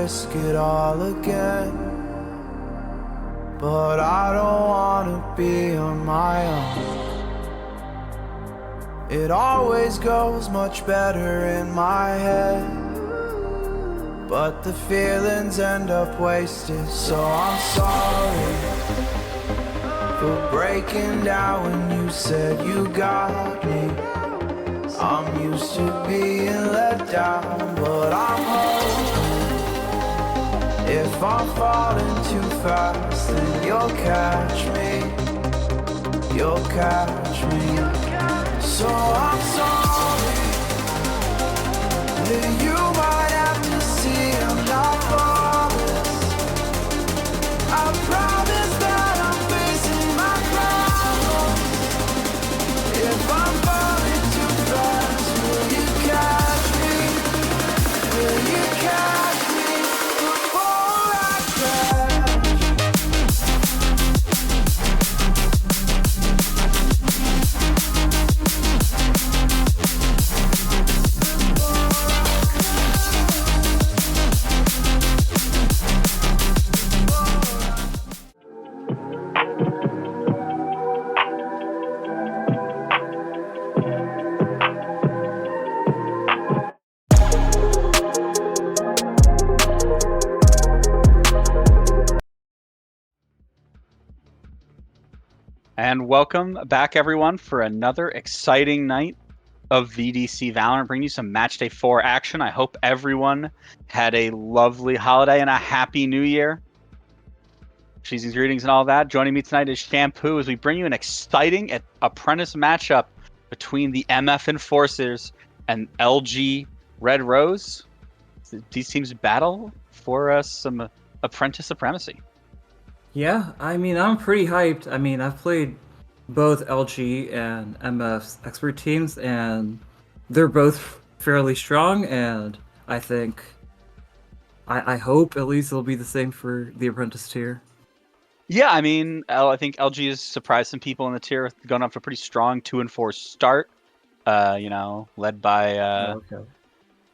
risk it all again. But I don't wanna be on my own. It always goes much better in my head, but the feelings end up wasted. So I'm sorry for breaking down when you said you got me. I'm used to being let down, but I'm hoping if I'm falling too fast, then you'll catch me. You'll catch me. So I'm sorry that you might have to see I'm not flawless. I promise that I'm facing my problems. If I'm falling too fast, will you catch me? Will you catch me before I crash? And welcome back, everyone, for another exciting night of VDC Valorant, bringing you some Match Day 4 action. I hope everyone had a lovely holiday and a happy new year. Season's greetings and all that. Joining me tonight is Shampoo as we bring you an exciting apprentice matchup between the MF Enforcers and LG Red Rose. These teams battle for some apprentice supremacy. Yeah, I mean, I'm pretty hyped. I mean, I've played both LG and MF's expert teams, and they're both fairly strong, and I think, I hope at least it'll be the same for the apprentice tier. Yeah, I mean, I think LG has surprised some people in the tier, going off to a pretty strong 2-4 start. Led by Okay.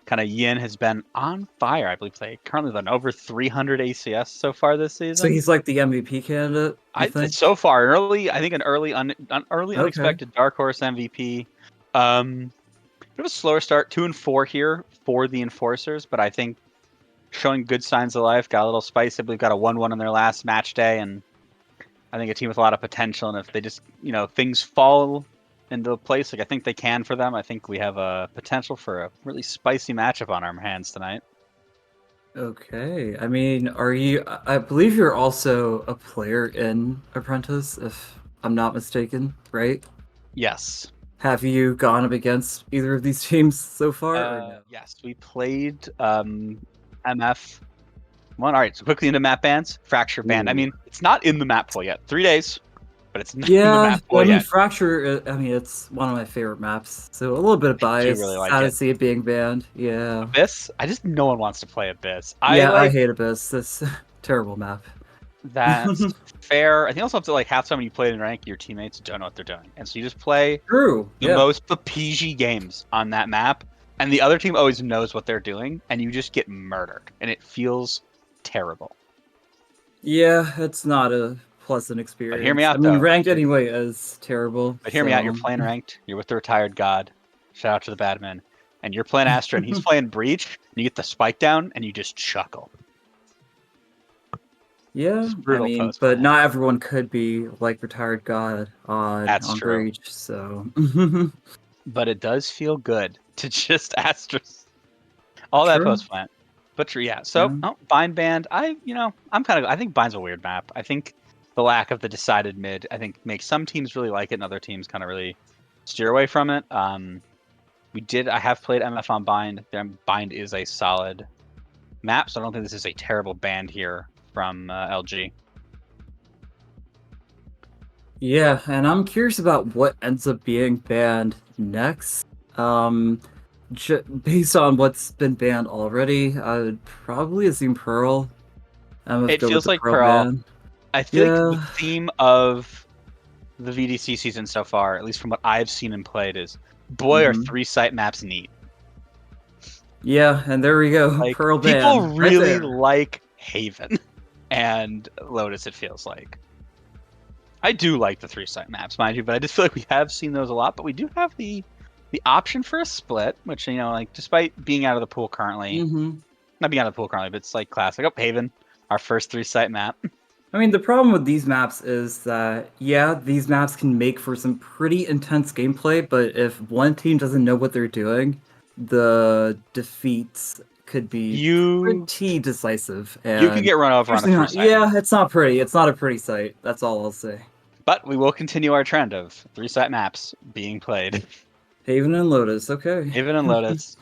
kind of Yin has been on fire. I believe they currently done over 300 ACS so far this season. So he's like the MVP candidate, you think? So far, I think an early unexpected dark horse MVP. Bit of a slower start, 2-4 here for the Enforcers, but I think showing good signs of life. Got a little spicy. We've got a 1-1 on their last match day, and I think a team with a lot of potential. And if they just, things fall into place, like I think they can for them, I think we have a potential for a really spicy matchup on our hands tonight. Okay. I mean, I believe you're also a player in Apprentice, if I'm not mistaken, right? Yes. Have you gone up against either of these teams so far, or no? Yes, we played MF. All right, so quickly into map bans. Fracture banned. I mean, it's not in the map pool yet. 3 days, but it's not in the map pool I mean, yet. Fracture, I mean, it's one of my favorite maps, so a little bit of bias. Really like sad to it. see it being banned. Yeah. Abyss? No one wants to play Abyss. I hate Abyss. That's a terrible map. That's fair. I think also up to like half the time when you play it in rank, your teammates don't know what they're doing. And so you just play the most PG games on that map, and the other team always knows what they're doing, and you just get murdered. And it feels terrible. Yeah, it's not a pleasant experience. But hear me out, I mean, though. ranked anyway is terrible. But hear me out, you're playing ranked, you're with the retired god. Shout out to the Badman. And you're playing Astra, and he's playing Breach, and you get the spike down, and you just chuckle. Yeah, I mean, but not everyone could be like retired god on Breach, so. But it does feel good to just Astra all that post plant. But yeah, so Bind banned. I think Bind's a weird map. I think the lack of the decided mid, I think, makes some teams really like it, and other teams kind of really steer away from it. I have played MF on Bind. Bind is a solid map, so I don't think this is a terrible ban here from LG. Yeah, and I'm curious about what ends up being banned next. Based on what's been banned already, I would probably assume Pearl. It feels like Pearl. Ban. I feel like the theme of the VDC season so far, at least from what I've seen and played, is boy, are 3-site maps neat. Yeah, and there we go. Like, Pearl people Ban. Right really there. like Haven and Lotus, it feels like. I do like the 3-site maps, mind you, but I just feel like we have seen those a lot. But we do have the option for a split, which, you know, like, despite being out of the pool currently, not being out of the pool currently, but it's like classic. Oh, Haven, our first 3-site map. I mean, the problem with these maps is that, yeah, these maps can make for some pretty intense gameplay, but if one team doesn't know what they're doing, the defeats could be You pretty decisive. you can And get run over on a usually not, 3-site yeah, map. it's not pretty. It's not a pretty sight. That's all I'll say. But we will continue our trend of 3-site maps being played. Haven and Lotus, okay. Haven and Lotus.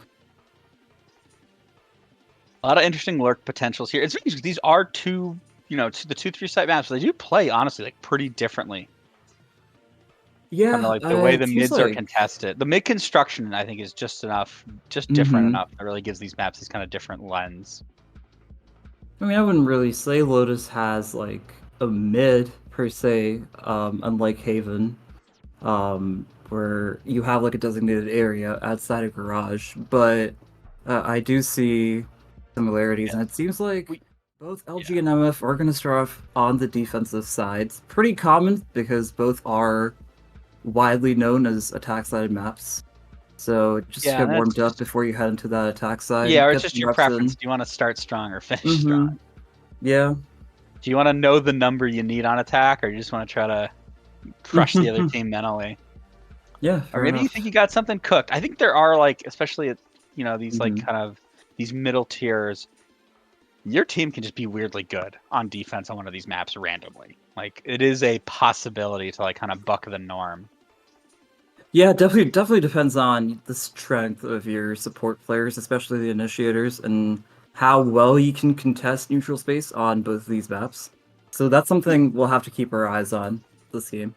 A lot of interesting lurk potentials here. It's because these are two, you know, the 3-site maps. They do play, honestly, like, pretty differently. Yeah, Kind of like the way it the seems mids are like... contested. The mid construction, I think, is just enough, just different enough that really gives these maps these kind of different lens. I mean, I wouldn't really say Lotus has, like, a mid, per se, unlike Haven. Where you have like a designated area outside a garage, but I do see similarities, and it seems like both LG and MF are going to start off on the defensive sides. Pretty common because both are widely known as attack-sided maps. So just get warmed up before you head into that attack side. Yeah, or it's just your preference. Do you want to start strong or finish strong? Yeah. Do you want to know the number you need on attack, or you just want to try to crush the other team mentally? Yeah, or maybe you think you got something cooked. I think there are, like, especially at, you know, these like kind of these middle tiers, your team can just be weirdly good on defense on one of these maps randomly. Like, it is a possibility to, like, kind of buck the norm. Yeah, definitely depends on the strength of your support players, especially the initiators, and how well you can contest neutral space on both of these maps. So that's something we'll have to keep our eyes on this game.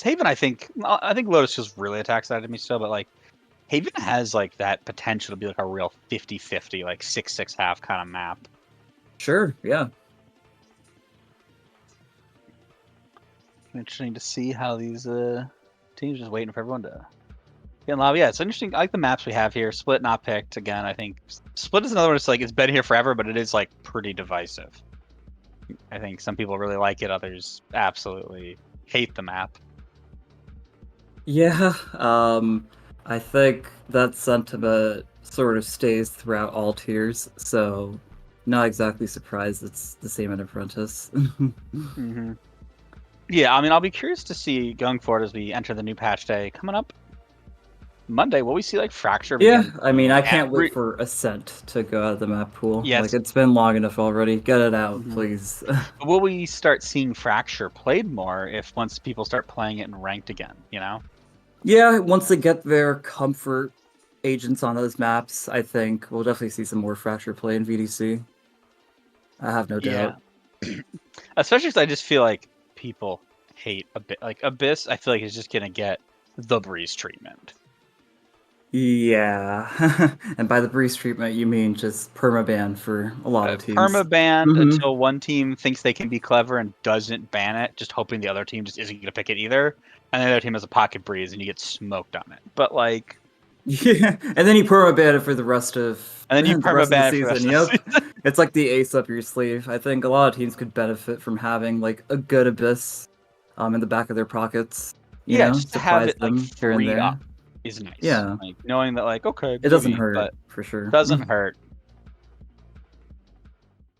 Haven, I think Lotus feels really attack sided to me still, but like Haven has like that potential to be like a real 50-50, like 6-6 half kind of map. Sure, yeah. Interesting to see how these teams just waiting for everyone to get in lobby. Yeah, it's interesting. I like the maps we have here. Split not picked again. I think Split is another one. It's like it's been here forever, but it is like pretty divisive. I think some people really like it, others absolutely hate the map. Yeah, I think that sentiment sort of stays throughout all tiers, so not exactly surprised it's the same in Apprentice. Yeah, I mean, I'll be curious to see going forward as we enter the new patch day coming up Monday. Will we see like Fracture? Yeah, I mean, I can't wait for Ascent to go out of the map pool. Yes. Like, it's been long enough already. Get it out, please. Will we start seeing Fracture played more if once people start playing it in ranked again, you know? Yeah, once they get their comfort agents on those maps, I think we'll definitely see some more Fracture play in VDC. I have no doubt. Especially because I just feel like people hate a bit. Like, Abyss, I feel like is just going to get the Breeze treatment. Yeah, and by the Breeze treatment, you mean just permaban for a lot of teams. Permaban until one team thinks they can be clever and doesn't ban it, just hoping the other team just isn't going to pick it either. And the other team has a pocket Breeze and you get smoked on it. But, like... Yeah, and then you permaban it for the rest of and then you permaban the season. Yep, it's like the ace up your sleeve. I think a lot of teams could benefit from having like a good Abyss in the back of their pockets. You know, just to have it like free there. up is nice. Yeah, like knowing that, like, okay, it doesn't hurt, but for sure. Doesn't hurt.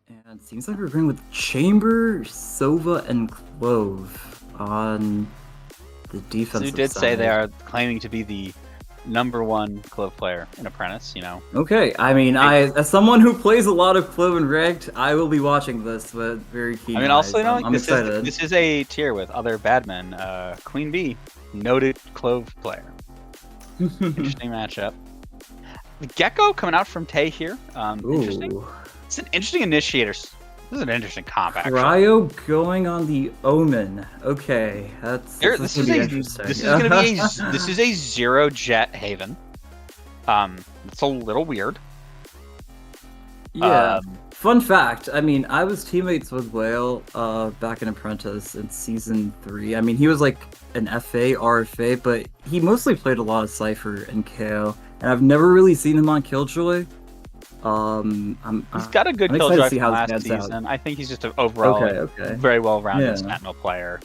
And it seems like we're going with Chamber, Sova, and Clove on the defensive You did side. say they are claiming to be the #1 Clove player in Apprentice, you know. Okay, I mean, as someone who plays a lot of Clove and Ranked, I will be watching this with very keen eyes. I mean, also, you know, I'm excited. This is a tier with other badmen. Queen Bee, noted Clove player. Interesting matchup. The Gecko coming out from Tay here. Interesting. It's an interesting initiator. This is an interesting comp, actually. Cryo going on the Omen. Okay, this is gonna be interesting. This is a 0 jet Haven. It's a little weird. Yeah. Fun fact, I mean, I was teammates with Whale back in Apprentice in season 3. I mean, he was like an FA, RFA, but he mostly played a lot of Cypher and KO, and I've never really seen him on Killjoy. He's got a good I'm excited Killjoy to see from how last this pans season. out. I think he's just an overall Okay. very well-rounded Yeah. Sentinel player.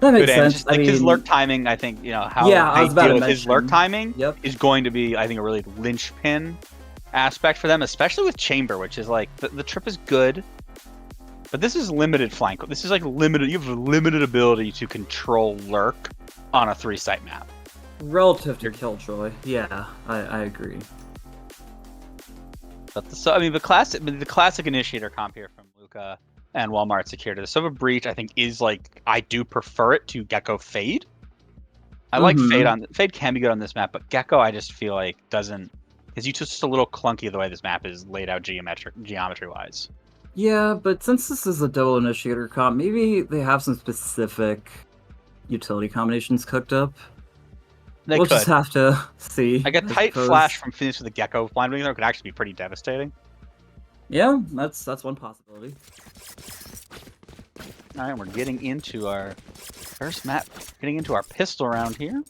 That makes Good aim. sense. Just like his lurk timing, I think, how Yeah, I they was about deal to with his lurk mention. timing Yep. is going to be, I think, a really linchpin aspect for them, especially with Chamber, which is like the trip is good, but this is limited flank. This is like limited. You have a limited ability to control lurk on a 3-site map. Relative to Killjoy, yeah, I agree. But the classic initiator comp here from Luca and Walmart Security. The Sova Breach, I think, is like, I do prefer it to Gecko Fade. I like Fade can be good on this map, but Gecko I just feel like doesn't, because you just a little clunky the way this map is laid out geometry wise. Yeah, but since this is a double initiator comp, maybe they have some specific utility combinations cooked up. We'll just have to see. Like a tight flash from Phoenix with the Gecko blind wing there could actually be pretty devastating. Yeah, that's one possibility. All right, we're getting into our first map, getting into our pistol round here.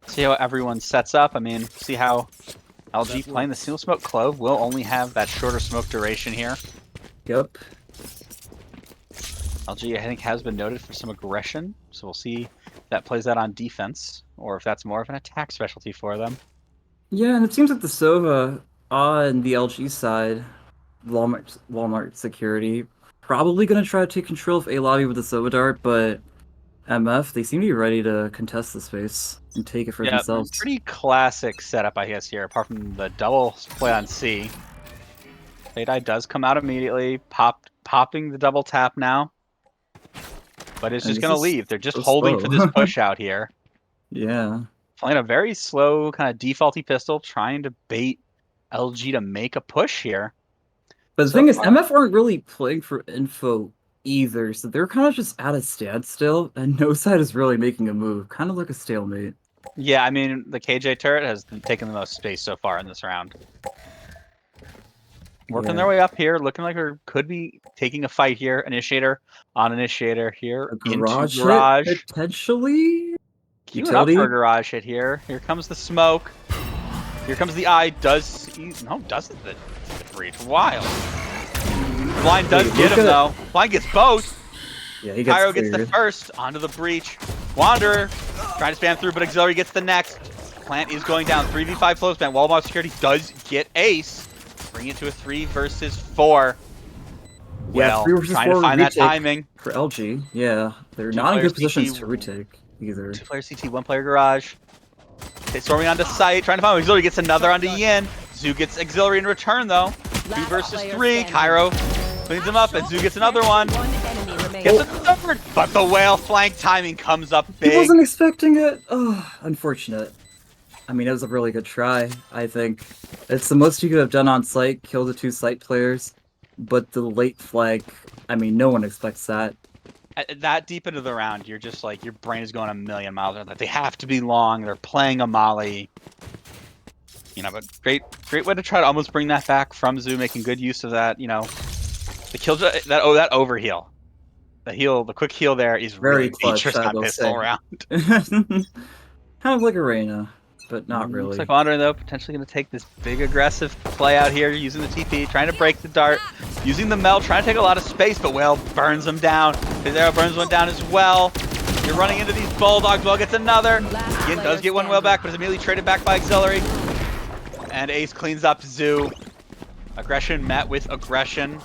See how everyone sets up. I mean, see how LG playing the single smoke clove will only have that shorter smoke duration here. Yep. LG, I think, has been noted for some aggression, so we'll see if that plays out on defense, or if that's more of an attack specialty for them. Yeah, and it seems like the Sova on the LG side, Walmart Security, probably going to try to take control of A lobby with the Sova Dart, but MF, they seem to be ready to contest the space and take it for themselves. Pretty classic setup, I guess, here, apart from the double play on C. Fade-Eye does come out immediately, popping the double tap now. But it's just going to leave. They're just holding for this push out here. Yeah. Playing a very slow, kind of defaulty pistol, trying to bait LG to make a push here. But the thing is, MF aren't really playing for info either, so they're kind of just at a standstill, and no side is really making a move. Kind of like a stalemate. Yeah, I mean, the KJ turret has taken the most space so far in this round. Working their way up here, looking like we could be taking a fight here. Initiator on initiator here. A garage into garage. Hit, potentially? Queuing up for a garage hit here. Here comes the smoke. Here comes the eye. Doesn't the breach. Wild. Blind does get him though. Blind gets both. Yeah, he gets Pyro gets the first. Onto the breach. Wanderer trying to spam through, but Auxiliary gets the next. Plant is going down. 3v5 flow spam. Walmart Security does get ace. Bring it to a 3 versus 4. Yeah, well, trying to find that timing. For LG, yeah. They're not in good positions to retake either. 2-player CT, 1-player garage. Okay, storming onto site, trying to find Auxiliary, gets another onto Yin. Zoo gets Auxiliary in return though. 2 versus 3. Cairo cleans him up, and Zoo gets another one. Gets a third, but the whale flank timing comes up big. He wasn't expecting it. Oh, unfortunate. I mean, it was a really good try, I think. It's the most you could have done on site, kill the 2 site players. But the late flag, I mean, no one expects that. That deep into the round, you're just like, your brain is going a million miles. Like, they have to be long. They're playing a molly. But great way to try to almost bring that back from Zoo, making good use of that. The kill, that overheal. The quick heal there is very really clutch on pistol round. Kind of like Arena, but not really. Looks like Wandering, though, potentially going to take this big aggressive play out here, using the TP, trying to break the dart, using the melt, trying to take a lot of space, but Whale burns him down. His arrow burns one down as well. You're running into these Bulldogs. Whale gets another. Yin does get one Whale back, but is immediately traded back by Auxiliary. And Ace cleans up Zoo. Aggression met with aggression.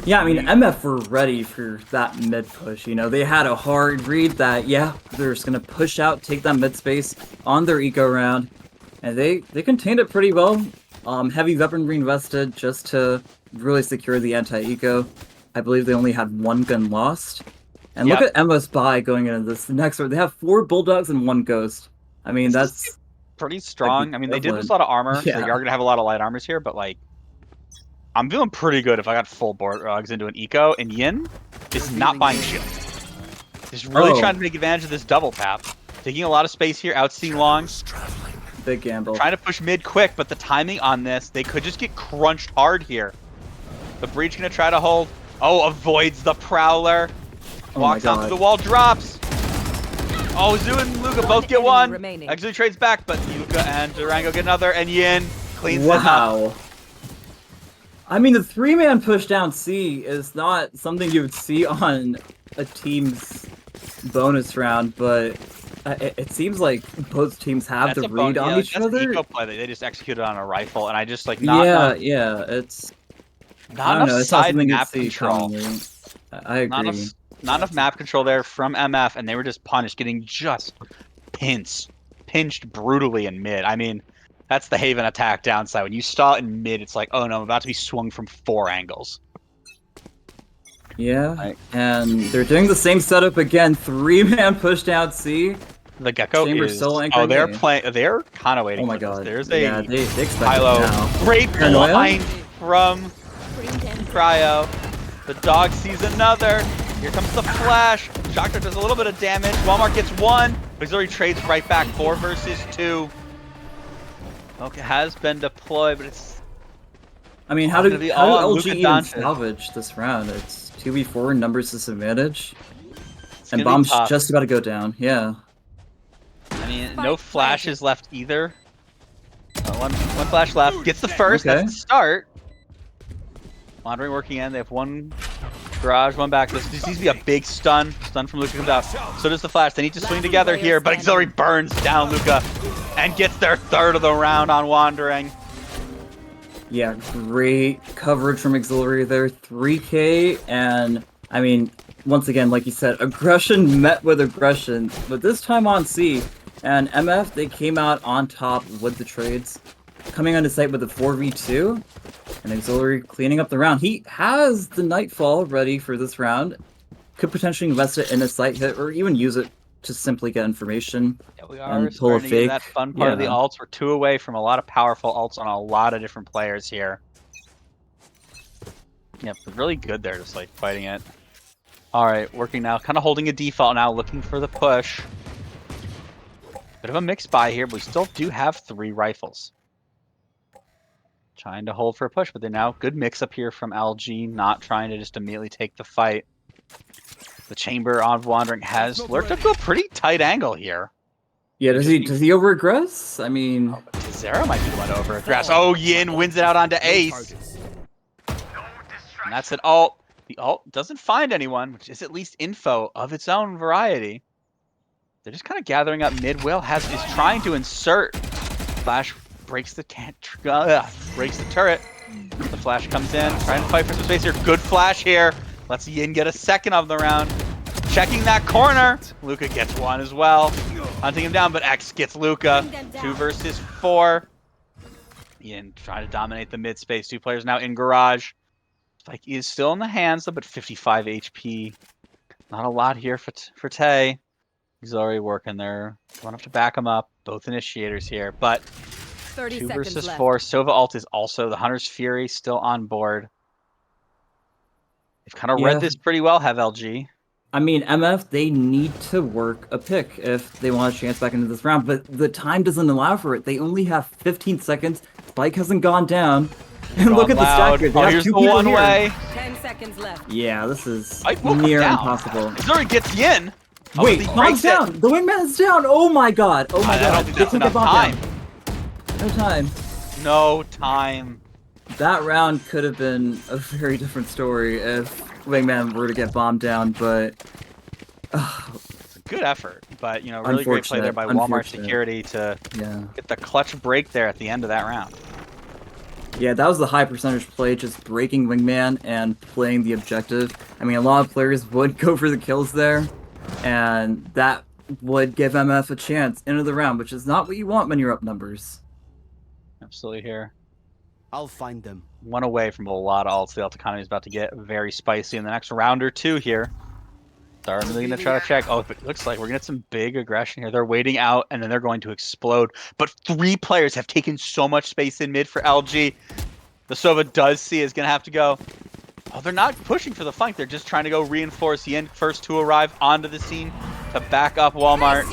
Yeah, I mean, MF were ready for that mid push. They had a hard read that, yeah, they're just going to push out, take that mid space on their eco round. And they contained it pretty well. Heavy weapon reinvested just to really secure the anti-eco. I believe they only had 1 gun lost. And look at MF's buy going into this next one. They have 4 Bulldogs and 1 Ghost. I mean, that's pretty strong. I mean, they did lose a lot of armor, so you are going to have a lot of light armors here, but like, I'm feeling pretty good if I got full Bulldogs into an eco, and Yin is not buying shield. He's really trying to take advantage of this double tap. Taking a lot of space here, outseeing long. Big gamble. Trying to push mid quick, but the timing on this, they could just get crunched hard here. The Breach gonna try to hold. Oh, avoids the Prowler. Walks onto the wall, drops. Oh, Zoo and Luca both get one. Actually trades back, but Luca and Durango get another, and Yin cleans it up. Wow. I mean, the 3-man push down C is not something you would see on a team's bonus round, but it seems like both teams have the read on each other. That's an eco play. They just executed on a rifle, and I just like It's not enough side map control. I agree. Not enough map control there from MF, and they were just punished, getting just pinched brutally in mid. I mean, that's the Haven attack downside. When you stall in mid, it's like, oh no, I'm about to be swung from 4 angles. Yeah, and they're doing the same setup again. 3-man push down C. The Gecko Chamber's is. still Oh, they're playing. They're kind of waiting. Oh my for god. This. There's a they expect Kylo. it now. Great blind from Cryo. The dog sees another. Here comes the flash. Shocker does a little bit of damage. Walmart gets 1. Auxiliary trades right back. 4 versus 2. Okay, has been deployed, but it's. I mean, how did LG even Doncic salvage this round? It's 2v4, numbers disadvantage. It's And gonna be Bomb's tough. just about to go down, yeah. I mean, no flashes left either. One flash left. Gets the first. Okay. That's the start. Wandering working in. They have 1 garage, 1 back. This needs to be a big stun. Stun from Luca comes out. So does the flash. They need to swing together here, but Auxiliary burns down Luca and gets their 3rd of the round on Wandering. Yeah, great coverage from Auxiliary there. 3K, and I mean, once again, like you said, aggression met with aggression, but this time on C. And MF, they came out on top with the trades, coming onto site with a 4v2, and Auxiliary cleaning up the round. He has the Nightfall ready for this round, could potentially invest it in a site hit, or even use it to simply get information. Yeah, we are and pull a starting to get fake. that fun part of the alts. We're 2 away from a lot of powerful alts on a lot of different players here. Yeah, but really good there, just like fighting it. Alright, working now, kind of holding a default now, looking for the push. Bit of a mixed buy here, but we still do have 3 rifles. Trying to hold for a push, but they're now good mix up here from LG, not trying to just immediately take the fight. The Chamber on Wandering has lurked up to a pretty tight angle here. Yeah, does he over-aggress? I mean... Oh, but Zero might be the one to over-aggress. Oh, Yin wins it out onto Ace. And that's an ult. The ult doesn't find anyone, which is at least info of its own variety. They're just kind of gathering up mid. Will is trying to insert. Flash breaks the breaks the turret. The flash comes in, trying to fight for some space here. Good flash here. Lets Yin get a 2nd of the round. Checking that corner. Luca gets 1 as well. Hunting him down, but X gets Luca. 2 versus 4. Yin trying to dominate the mid space. 2 players now in garage. Spike is still in the hands, though, but 55 HP. Not a lot here for Tay. He's already working there. Don't have to back him up. Both initiators here, but 2 versus 4. Sova ult is also the Hunter's Fury still on board. They've kind of read this pretty well, have LG. I mean, MF, they need to work a pick if they want a chance back into this round, but the time doesn't allow for it. They only have 15 seconds. Spike hasn't gone down. And look at the stack here. Oh, here's the one way. 10 seconds left. Yeah, this is near impossible. Zuri gets Yin. Wait, bomb's down. The wingman's down. Oh my god. Oh my god. I don't think that's enough time. No time. No time. That round could have been a very different story if Wingman were to get bombed down, but... It's a good effort, but, you know, really great play there by Walmart Security to get the clutch break there at the end of that round. Yeah, that was the high percentage play, just breaking Wingman and playing the objective. I mean, a lot of players would go for the kills there, and that would give MF a chance into the round, which is not what you want when you're up numbers. Absolutely here. I'll find them. 1 away from a lot of ults. The ult economy is about to get very spicy in the next round or 2 here. They're really going to try to check. Oh, but it looks like we're going to get some big aggression here. They're waiting out, and then they're going to explode. But 3 players have taken so much space in mid for LG. The Sova does see is going to have to go. Oh, they're not pushing for the flank. They're just trying to go reinforce the first to arrive onto the scene to back up Walmart.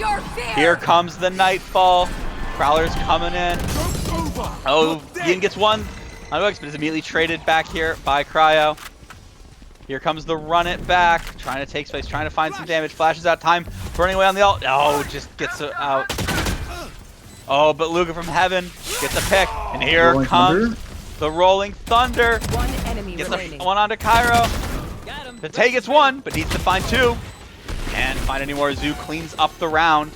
Here comes the Nightfall. Prowler's coming in. Oh, Ian gets one on hooks, but is immediately traded back here by Cryo. Here comes the run it back, trying to take space, trying to find some damage. Flashes out time, burning away on the ult. Oh, just gets it out. Oh, but Luca from heaven gets a pick, and here Rolling comes Thunder. the Rolling Thunder. One enemy Gets remaining. one onto Cairo. The Tay gets one, but needs to find two. Can't find any more. Zoo cleans up the round.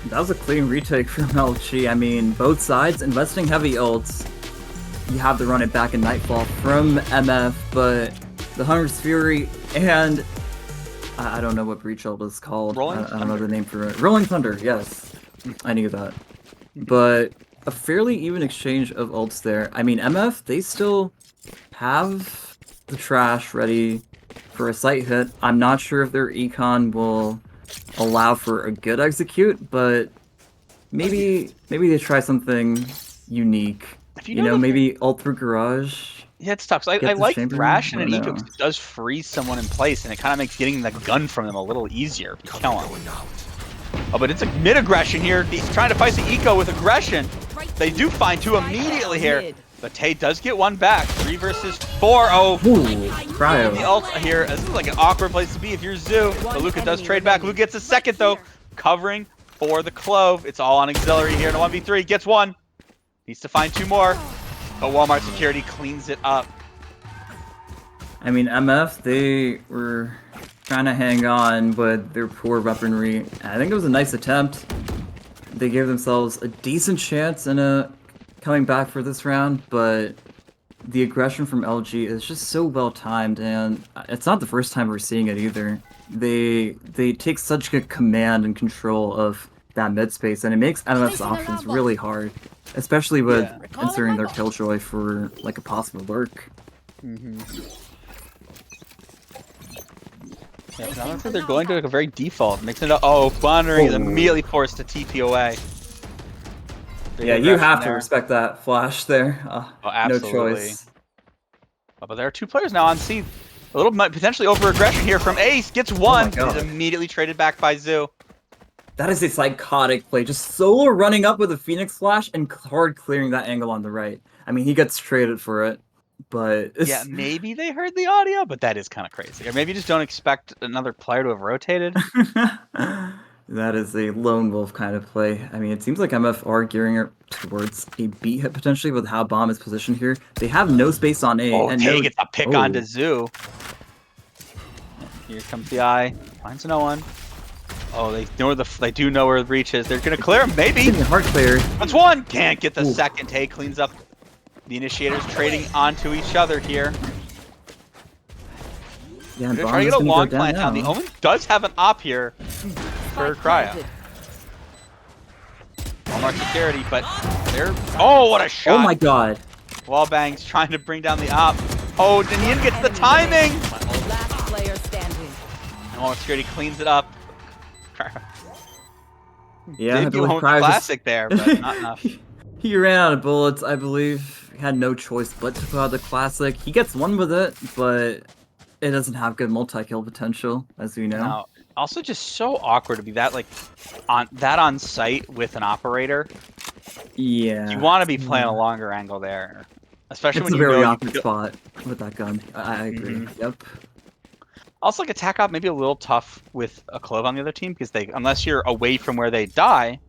That was a clean retake from LG. I mean, both sides investing heavy ults. You have to run it back in Nightfall from MF, but the Hunter's Fury and I don't know what breach ult is called. I don't know the name for it. Rolling Thunder, yes. I knew that. But a fairly even exchange of ults there. I mean, MF, they still have the trash ready for a sight hit. I'm not sure if their econ will allow for a good execute, but maybe they try something unique. You know, maybe ult through Garage. Yeah, it's tough. I like Thrash and an Eco because it does freeze someone in place, and it kind of makes getting the gun from them a little easier if you kill him. Oh, but it's a mid-aggression here. He's trying to fight the Eco with aggression. They do find two immediately here. But Tay does get one back. 3 versus 4. Oh, Cryo. The ult here. This is like an awkward place to be if you're Zoo. But Luca does trade back. Luca gets a second, though. Covering for the Clove. It's all on auxiliary here in a 1v3. Gets one. Needs to find two more. But Walmart security cleans it up. I mean, MF, they were trying to hang on with their poor weaponry. I think it was a nice attempt. They gave themselves a decent chance in coming back for this round, but the aggression from LG is just so well timed, and it's not the first time we're seeing it either. They take such good command and control of that mid space, and it makes MF's options really hard, especially with inserting their Killjoy for like a possible lurk. Yeah, now they're going to like a very default, mixing it up. Oh, Wandering is immediately forced to TP away. Yeah, you have to respect that flash there. Oh, absolutely. No choice. Oh, but there are two players now on C. A little potentially over aggression here from Ace. Gets one. He's immediately traded back by Zoo. That is a psychotic play. Just solo running up with a Phoenix Flash and hard clearing that angle on the right. I mean, he gets traded for it, but... Yeah, maybe they heard the audio, but that is kind of crazy. Or maybe you just don't expect another player to have rotated. That is a lone wolf kind of play. I mean, it seems like MF are gearing towards a B hit potentially with how Bomb is positioned here. They have no space on A. Oh, and Tay gets a pick onto Zoo. Here comes the eye. Finds no one. Oh, they do know where the breach is. They're gonna clear him, maybe. Hard clear. That's one. Can't get the second. Tay cleans up. The initiators trading onto each other here. Yeah, they're trying to get a long plant down. The Omen does have an op here for Cryo. Walmart security, but they're... Oh, what a shot. Oh my god. Wallbang's trying to bring down the op. Oh, Daniel gets the timing. Last player standing. And Walmart security cleans it up. Yeah, I believe classic there, but not enough. He ran out of bullets, I believe. He had no choice but to put out the classic. He gets one with it, but it doesn't have good multi-kill potential, as we know. No. Also, just so awkward to be that on site with an operator. Yeah. You want to be playing a longer angle there, especially it's when a you very know awkward spot with that gun. I agree. Yep. Also, like attack op maybe a little tough with a Clove on the other team because unless you're away from where they die,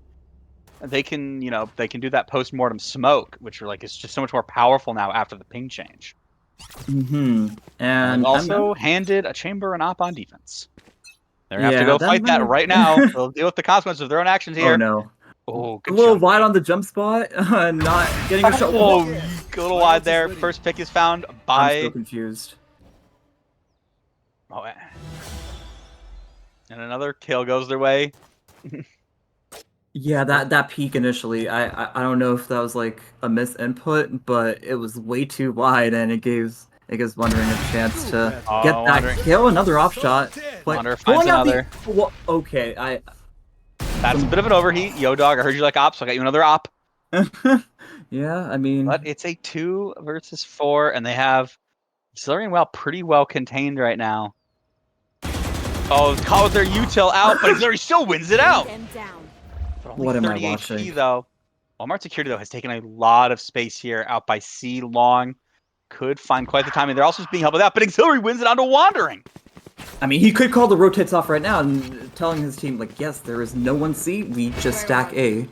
they can do that post-mortem smoke, which is just so much more powerful now after the ping change. And also handed a chamber and op on defense. They're gonna have to go fight that right now. They'll deal with the consequences of their own actions here. Oh no. Oh, good a little jump. wide on the jump spot, not getting a shot. Oh, a little wide there. First pick is found by... I'm so confused. Oh, and another kill goes their way. Yeah, that peak initially, I don't know if that was like a misinput, but it was way too wide, and it gives Wondering a chance to get that kill. Another off shot. Wonder finds another. Okay, That's a bit of an overheat. Yo, dog, I heard you like ops, so I got you another op. Yeah, I mean... But it's a 2 versus 4, and they have Auxiliary and WoW pretty well contained right now. Oh, caught with their util out, but Auxiliary still wins it out. But only What am I 30 HP watching? though. Walmart Security though has taken a lot of space here out by C long. Could find quite the timing. They're also just being helped with that, but Auxiliary wins it onto Wandering. I mean, he could call the rotates off right now and telling his team, like, yes, there is no one C, we just stack A.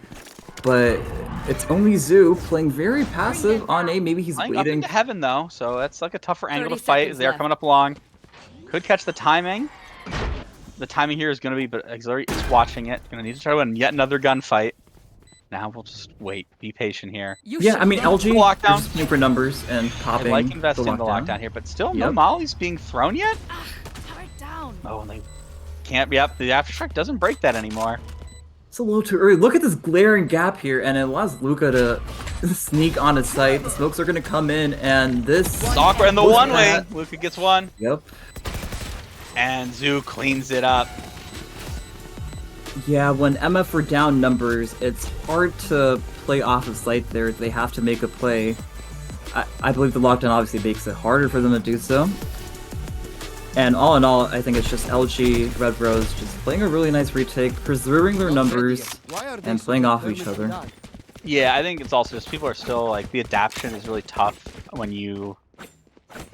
But it's only Zoo playing very passive on A. Maybe he's Flying up waiting. into heaven though, so that's like a tougher angle to 30 fight. seconds They're left. coming up long. Could catch the timing. The timing here is going to be, but Auxiliary is watching it. Going to need to try to win yet another gunfight. Now we'll just wait. Be patient here. Yeah, I mean, LG, Lockdown. they're just playing for numbers and I popping like investing in the lockdown. lockdown here, but still no Yep. mollies being thrown yet? Turret down. Oh, and they can't be up. The Aftershock doesn't break that anymore. It's a little too early. Look at this glaring gap here, and it allows Luca to sneak on his site. The smokes are going to come in, and this... It's awkward in the Look at one way. that. Luca gets one, Yep. and Zoo cleans it up. Yeah, when MF are down numbers, it's hard to play off of site there. They have to make a play. I believe the lockdown obviously makes it harder for them to do so. And all in all, I think it's just LG, Red Rose just playing a really nice retake, preserving their numbers, and playing off of each other. Yeah, I think it's also just people are still like the adaptation is really tough when you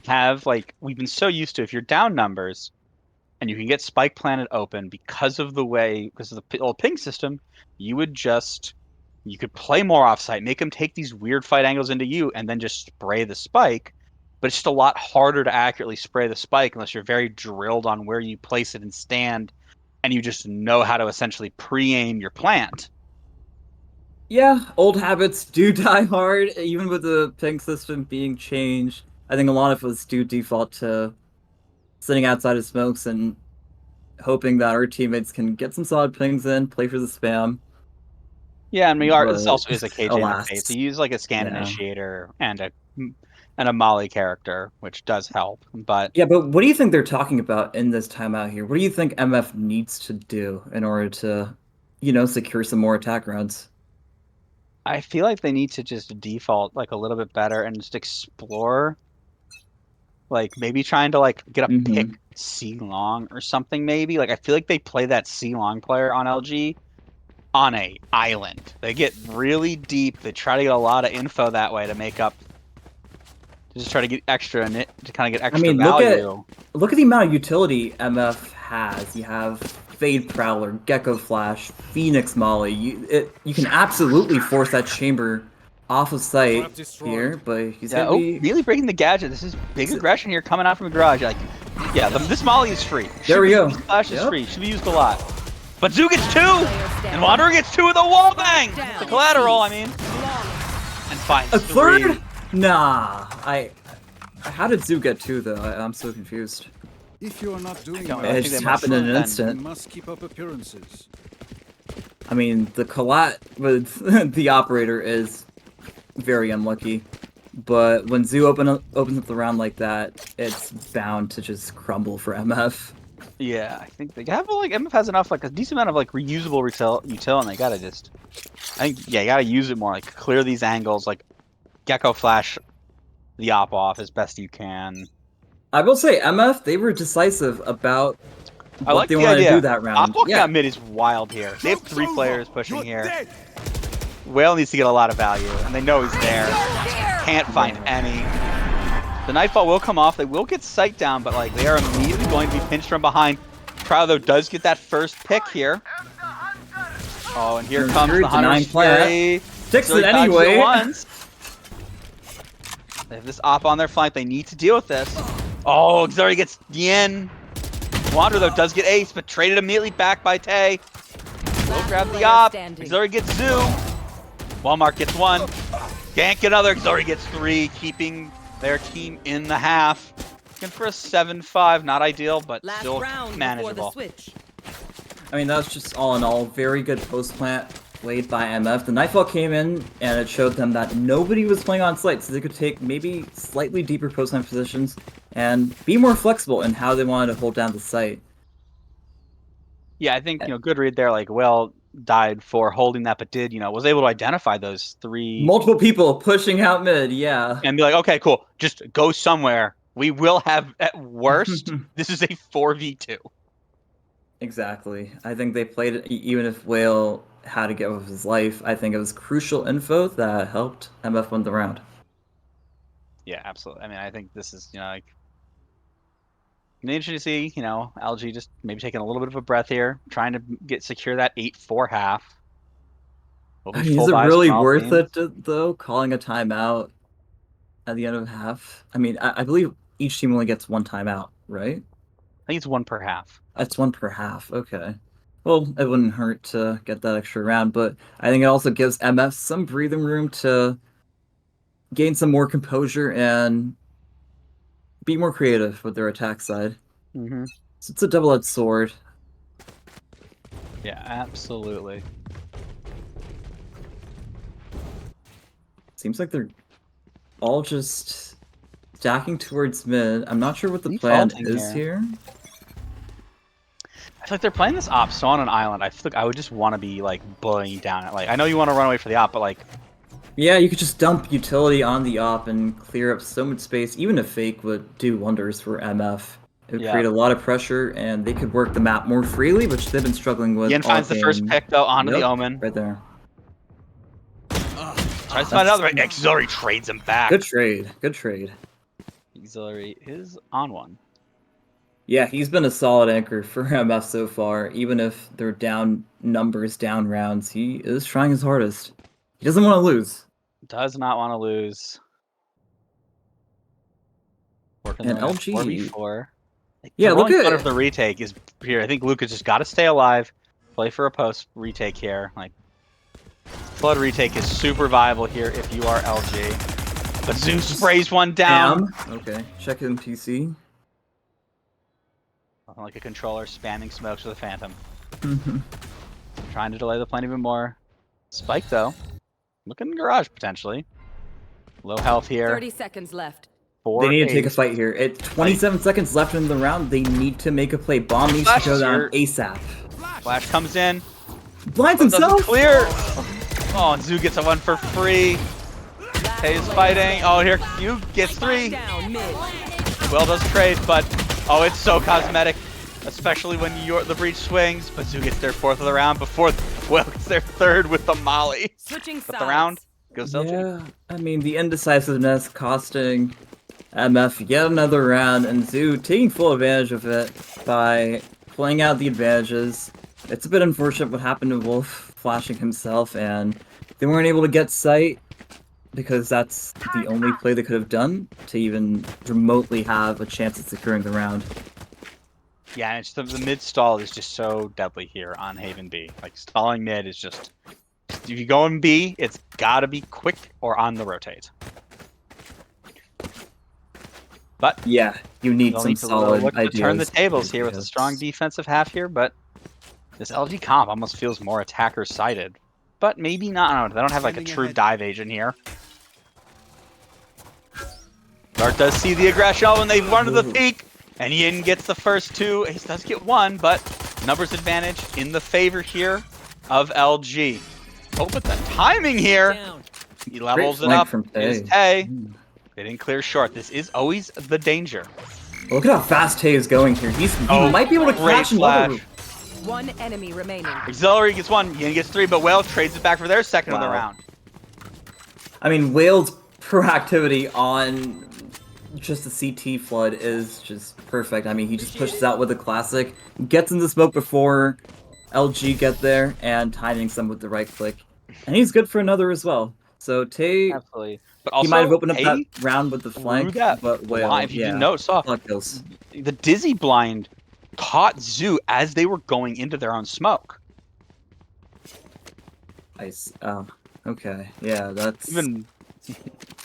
have like we've been so used to if you're down numbers and you can get Spike Planet open because of the old ping system, you could play more offsite, make them take these weird fight angles into you, and then just spray the spike. But it's just a lot harder to accurately spray the spike unless you're very drilled on where you place it and stand, and you just know how to essentially pre-aim your plant. Yeah, old habits do die hard, even with the ping system being changed. I think a lot of us do default to sitting outside of smokes and hoping that our teammates can get some solid pings in, play for the spam. Yeah, and this But, also is a KJ alas. interface. So you use like a scan Yeah. initiator and a Molly character, which does help. But Yeah, but what do you think they're talking about in this timeout here? What do you think MF needs to do in order to, secure some more attack rounds? I feel like they need to just default like a little bit better and just explore, like maybe trying to like get a Mhm. pick C long or something. Maybe like I feel like they play that C long player on LG on a island. They get really deep. They try to get a lot of info that way to make up. To just try to get extra in it to kind of get extra value. Look at the amount of utility MF has. You have Fade Prowler, Gecko Flash, Phoenix Molly. You can absolutely force that chamber off of site here, but he's gonna be... really breaking the gadget. This is big aggression here coming out from the garage. Like, yeah, this Molly is free. There we go. This flash is free. Should be used a lot. But Zoo gets two, and Wanderer gets two with a wall bang. The collateral, I mean, and finds A three. third? Nah, how did Zoo get two though? I'm so confused. If you are not doing don't well, know. It just happened in an then. you instant. must keep up appearances. I mean, the collat with the operator is very unlucky, but when Zoo opens up the round like that, it's bound to just crumble for MF. Yeah, I think they have like MF has enough like a decent amount of like reusable util, and they gotta just, I think you gotta use it more. Like clear these angles, like Gecko Flash the op off as best you can. I will say, MF, they were decisive about I what like they the want to idea. do that round. Op walking Yeah, out mid is wild here. They have three players pushing here. Whale needs to get a lot of value, and they know he's there. Can't find any. The Nightfall will come off. They will get sight down, but like they are immediately going to be pinched from behind. Proud though does get that first pick here. Oh, and here Hunter comes the denying Hunter's plant. Fury. Sticks So it he dodges anyway. once. They have this op on their flank. They need to deal with this. Oh, Xari gets Yen. Wander though does get ace, but traded immediately back by Tay. Will grab the op. Xari gets Zoo. Walmart gets one. Gank another. Xari gets three, keeping their team in the half. Looking for a 7-5. Not ideal, but Last still round before the manageable. switch. I mean, that's just all in all, very good post plant played by MF. The Nightfall came in, and it showed them that nobody was playing on site, so they could take maybe slightly deeper post plant positions and be more flexible in how they wanted to hold down the site. Yeah, I think, good read there. Like, Will died for holding that, but was able to identify those three. Multiple people pushing out mid, yeah. And be like, okay, cool. Just go somewhere. We will have, at worst, this is a 4v2. Exactly. I think they played it, even if Whale how to get with his life. I think it was crucial info that helped MF win the round. Yeah, absolutely. I mean, I think this is, like, interesting to see, LG just maybe taking a little bit of a breath here, trying to secure that 8-4 half. Will I be mean, full is it buys really from all worth teams. it though? Calling a timeout at the end of half. I mean, I believe each team only gets one timeout, right? I think it's 1 per half. That's one per half. Okay. Well, it wouldn't hurt to get that extra round, but I think it also gives MF some breathing room to gain some more composure and be more creative with their attack side. Mm-hmm. So it's a double-edged sword. Yeah, absolutely. Seems like they're all just stacking towards mid. I'm not sure what the plan Defaulting is here. I feel like they're playing this op so on an island. I feel like I would just want to be like bullying down it. Like, I know you want to run away for the op, but like, Yeah, you could just dump utility on the op and clear up so much space. Even a fake would do wonders for MF. It would Yeah. create a lot of pressure, and they could work the map more freely, which they've been struggling with. Yin all finds the first game. pick though onto the Yep, Omen. right there. Tries to find another. Auxiliary trades him back. Good trade. Good trade. Auxiliary is on one. Yeah, he's been a solid anchor for MF so far. Even if they're down numbers, down rounds, he is trying his hardest. He doesn't want to lose. Does not want to lose. Working And their way LG 4v4. Yeah, look Throwing at- of the retake is here. I think Luca's just got to stay alive. Play for a post retake here. Like, flood retake is super viable here if you are LG. But Zoom sprays one down. Okay, check in PC. Like a controller spamming smokes with a phantom. Mhm. Trying to delay the plane even more. Spike though. Looking garage potentially. Low health here. 30 seconds left. They need to take a ace. fight here. At 27 seconds left in the round, they need to make a play. Bomb needs to Flash go down here. ASAP. Flash comes in. Blinds Doesn't himself! clear. Oh, and Zoo gets a one for free. Hayes fighting. Oh, here you gets three. Down mid. Will does trade, but oh, it's so cosmetic, especially when the breach swings. But Zoo gets their fourth of the round before Will gets their third with the molly. Switching But sides. the round goes LG. Yeah, I mean, the indecisiveness costing MF yet another round, and Zoo taking full advantage of it by playing out the advantages. It's a bit unfortunate what happened to Wolf flashing himself, and they weren't able to get sight because that's the only play they could have done to even remotely have a chance at securing the round. Yeah, and it's the mid stall is just so deadly here on Haven B. Like, stalling mid is just, if you go in B, it's gotta be quick or on the rotate. But Yeah, you need they'll some need to solid look to ideas. turn the tables here with a Yes. strong defensive half here, but this LG comp almost feels more attacker sided. But maybe not. I don't know. They don't have like a Standing true ahead. dive agent here. Dart does see the aggression when they run to the Ooh. peak, and Yin gets the first two. Ace does get one, but numbers advantage in the favor here of LG. Oh, but the timing here. He levels it flank up. from Is Tay. Tay. They didn't clear short. This is always the danger. Look at how fast Tay is going here. He Oh, might be able to great catch another. flash. One enemy remaining. Auxiliary gets one, Yin gets three, but Whale trades it back for their second of the Wow. round. I mean, Whale's proactivity on just the CT flood is just perfect. I mean, he just pushes out with a classic, gets in the smoke before LG get there, and timing some with the right click. And he's good for another as well. So Tay, Absolutely. But also, he might have opened up Tay, that round with the flank, that but Whale, blind, if you yeah, didn't notice, saw lot of kills. the Dizzy blind caught Zoo as they were going into their own smoke. Nice. Oh, okay. Yeah, that's Even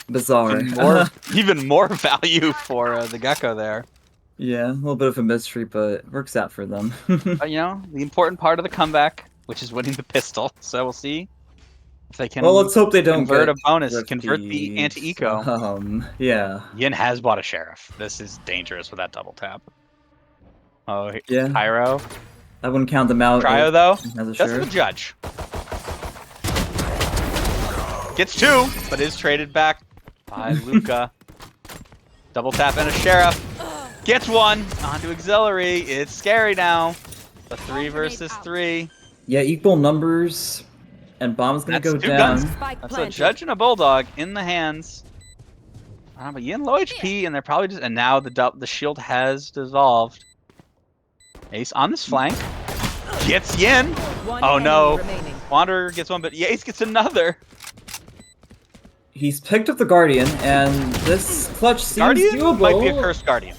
bizarre. more, even more value for the Gecko there. Yeah, a little bit of a mystery, but it works out for them. But the important part of the comeback, which is winning the pistol. So we'll see if they can. Well, let's hope they don't convert get a bonus, repeat. convert the anti-eco. Yeah. Yin has bought a sheriff. This is dangerous with that double tap. Oh, Yeah. Pyro. I wouldn't count them out. Cryo, though, as a doesn't the sheriff. judge. Gets two, but is traded back by Luca. Double tap and a sheriff. Gets one. Onto auxiliary. It's scary now. The 3 versus 3. Yeah, equal numbers. and bomb's gonna That's go two down. guns. Spike That's a planted. judge and a bulldog in the hands. But Yin low HP, and they're probably just. And now the shield has dissolved. Ace on this flank gets Yin. One Oh enemy no! remaining. Wanderer gets one, but Ace gets another. He's picked up the Guardian, and this clutch seems Guardian doable. might be a cursed Guardian.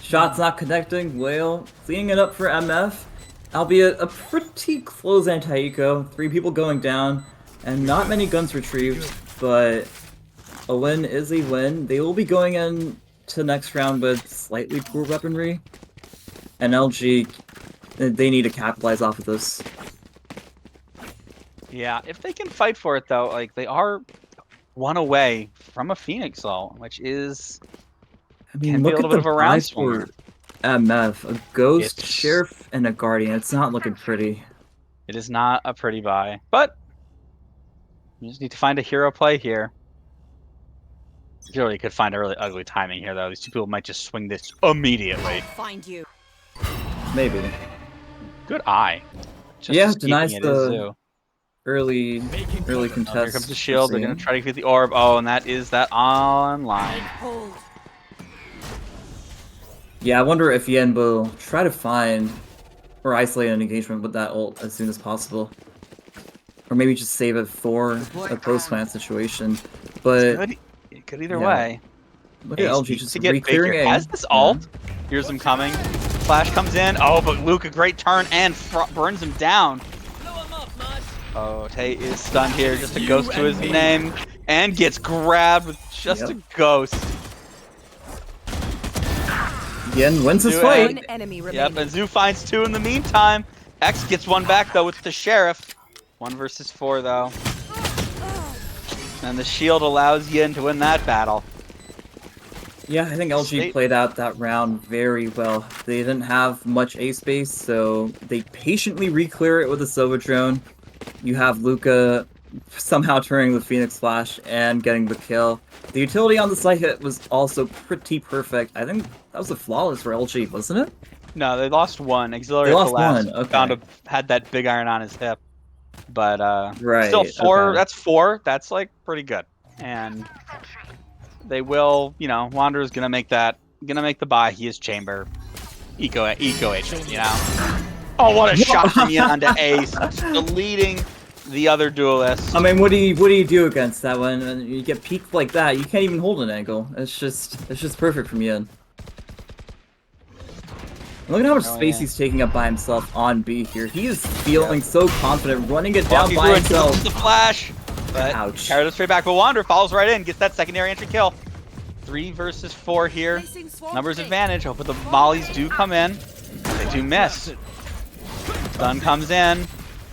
Shots not connecting. Whale cleaning it up for MF. Albeit a pretty close anti-eco. 3 people going down, and not many guns retrieved, but a win is a win. They will be going in to next round with slightly poor weaponry. And LG, they need to capitalize off of this. Yeah, if they can fight for it though, like they are one away from a Phoenix ult, which is I mean, can be a look little at bit of the a round buys swinger. for MF. A Ghost, It's- Sheriff, and a Guardian. It's not looking pretty. It is not a pretty buy, but you just need to find a hero play here. You really could find a really ugly timing here, though. These two people might just swing this immediately. Find you. Maybe. Good eye. Just Yeah, escaping denies it the is Zoo. early Oh, contest. here comes the shield. They're going scene. to try to get the orb. Oh, and that is that online. Hold. Yeah, I wonder if Yen will try to find or isolate an engagement with that ult as soon as possible. Or maybe just save it for a post-plant situation. But Good either yeah. way. look at Ace LG needs just to get re-clearing bigger. A. Has this ult? Here's him coming. Flash comes in. Oh, but Luke, a great turn and burns him down. Oh, Tay is stunned here. Just a ghost to his name. And gets grabbed with just a ghost. Yen wins his Do it. fight. One enemy remaining. Yep, and Zoo finds 2 in the meantime. X gets 1 back, though, with the Sheriff. 1 versus 4, though. And the shield allows Yin to win that battle. Yeah, I think LG State- played out that round very well. They didn't have much A space, so they patiently re-clear it with a Sova drone. You have Luca somehow turning the Phoenix Flash and getting the kill. The utility on the side hit was also pretty perfect. I think that was a flawless for LG, wasn't it? No, they lost 1. Auxiliary They at the lost last 1, okay. found had that big iron on his hip. But Right, still 4, okay. that's 4. That's like pretty good. And they will, you know, Wanderer's gonna make the buy. He is chamber. Eco agent, you know. Oh, what a shot from Yin onto Ace, deleting the other duelist. I mean, what do you do against that one? And you get peeked like that, you can't even hold an angle. It's just perfect from Yen. Look at how much space he's taking up by himself on B here. He is feeling so confident, running it down Walking by through and himself. kills the flash. But Ouch. carried it straight back, but Wanderer follows right in, gets that secondary entry kill. 3 versus 4 here. Placing swarm Numbers grenade. advantage. Oh, but the mollies do come in. They do miss. Stun comes in.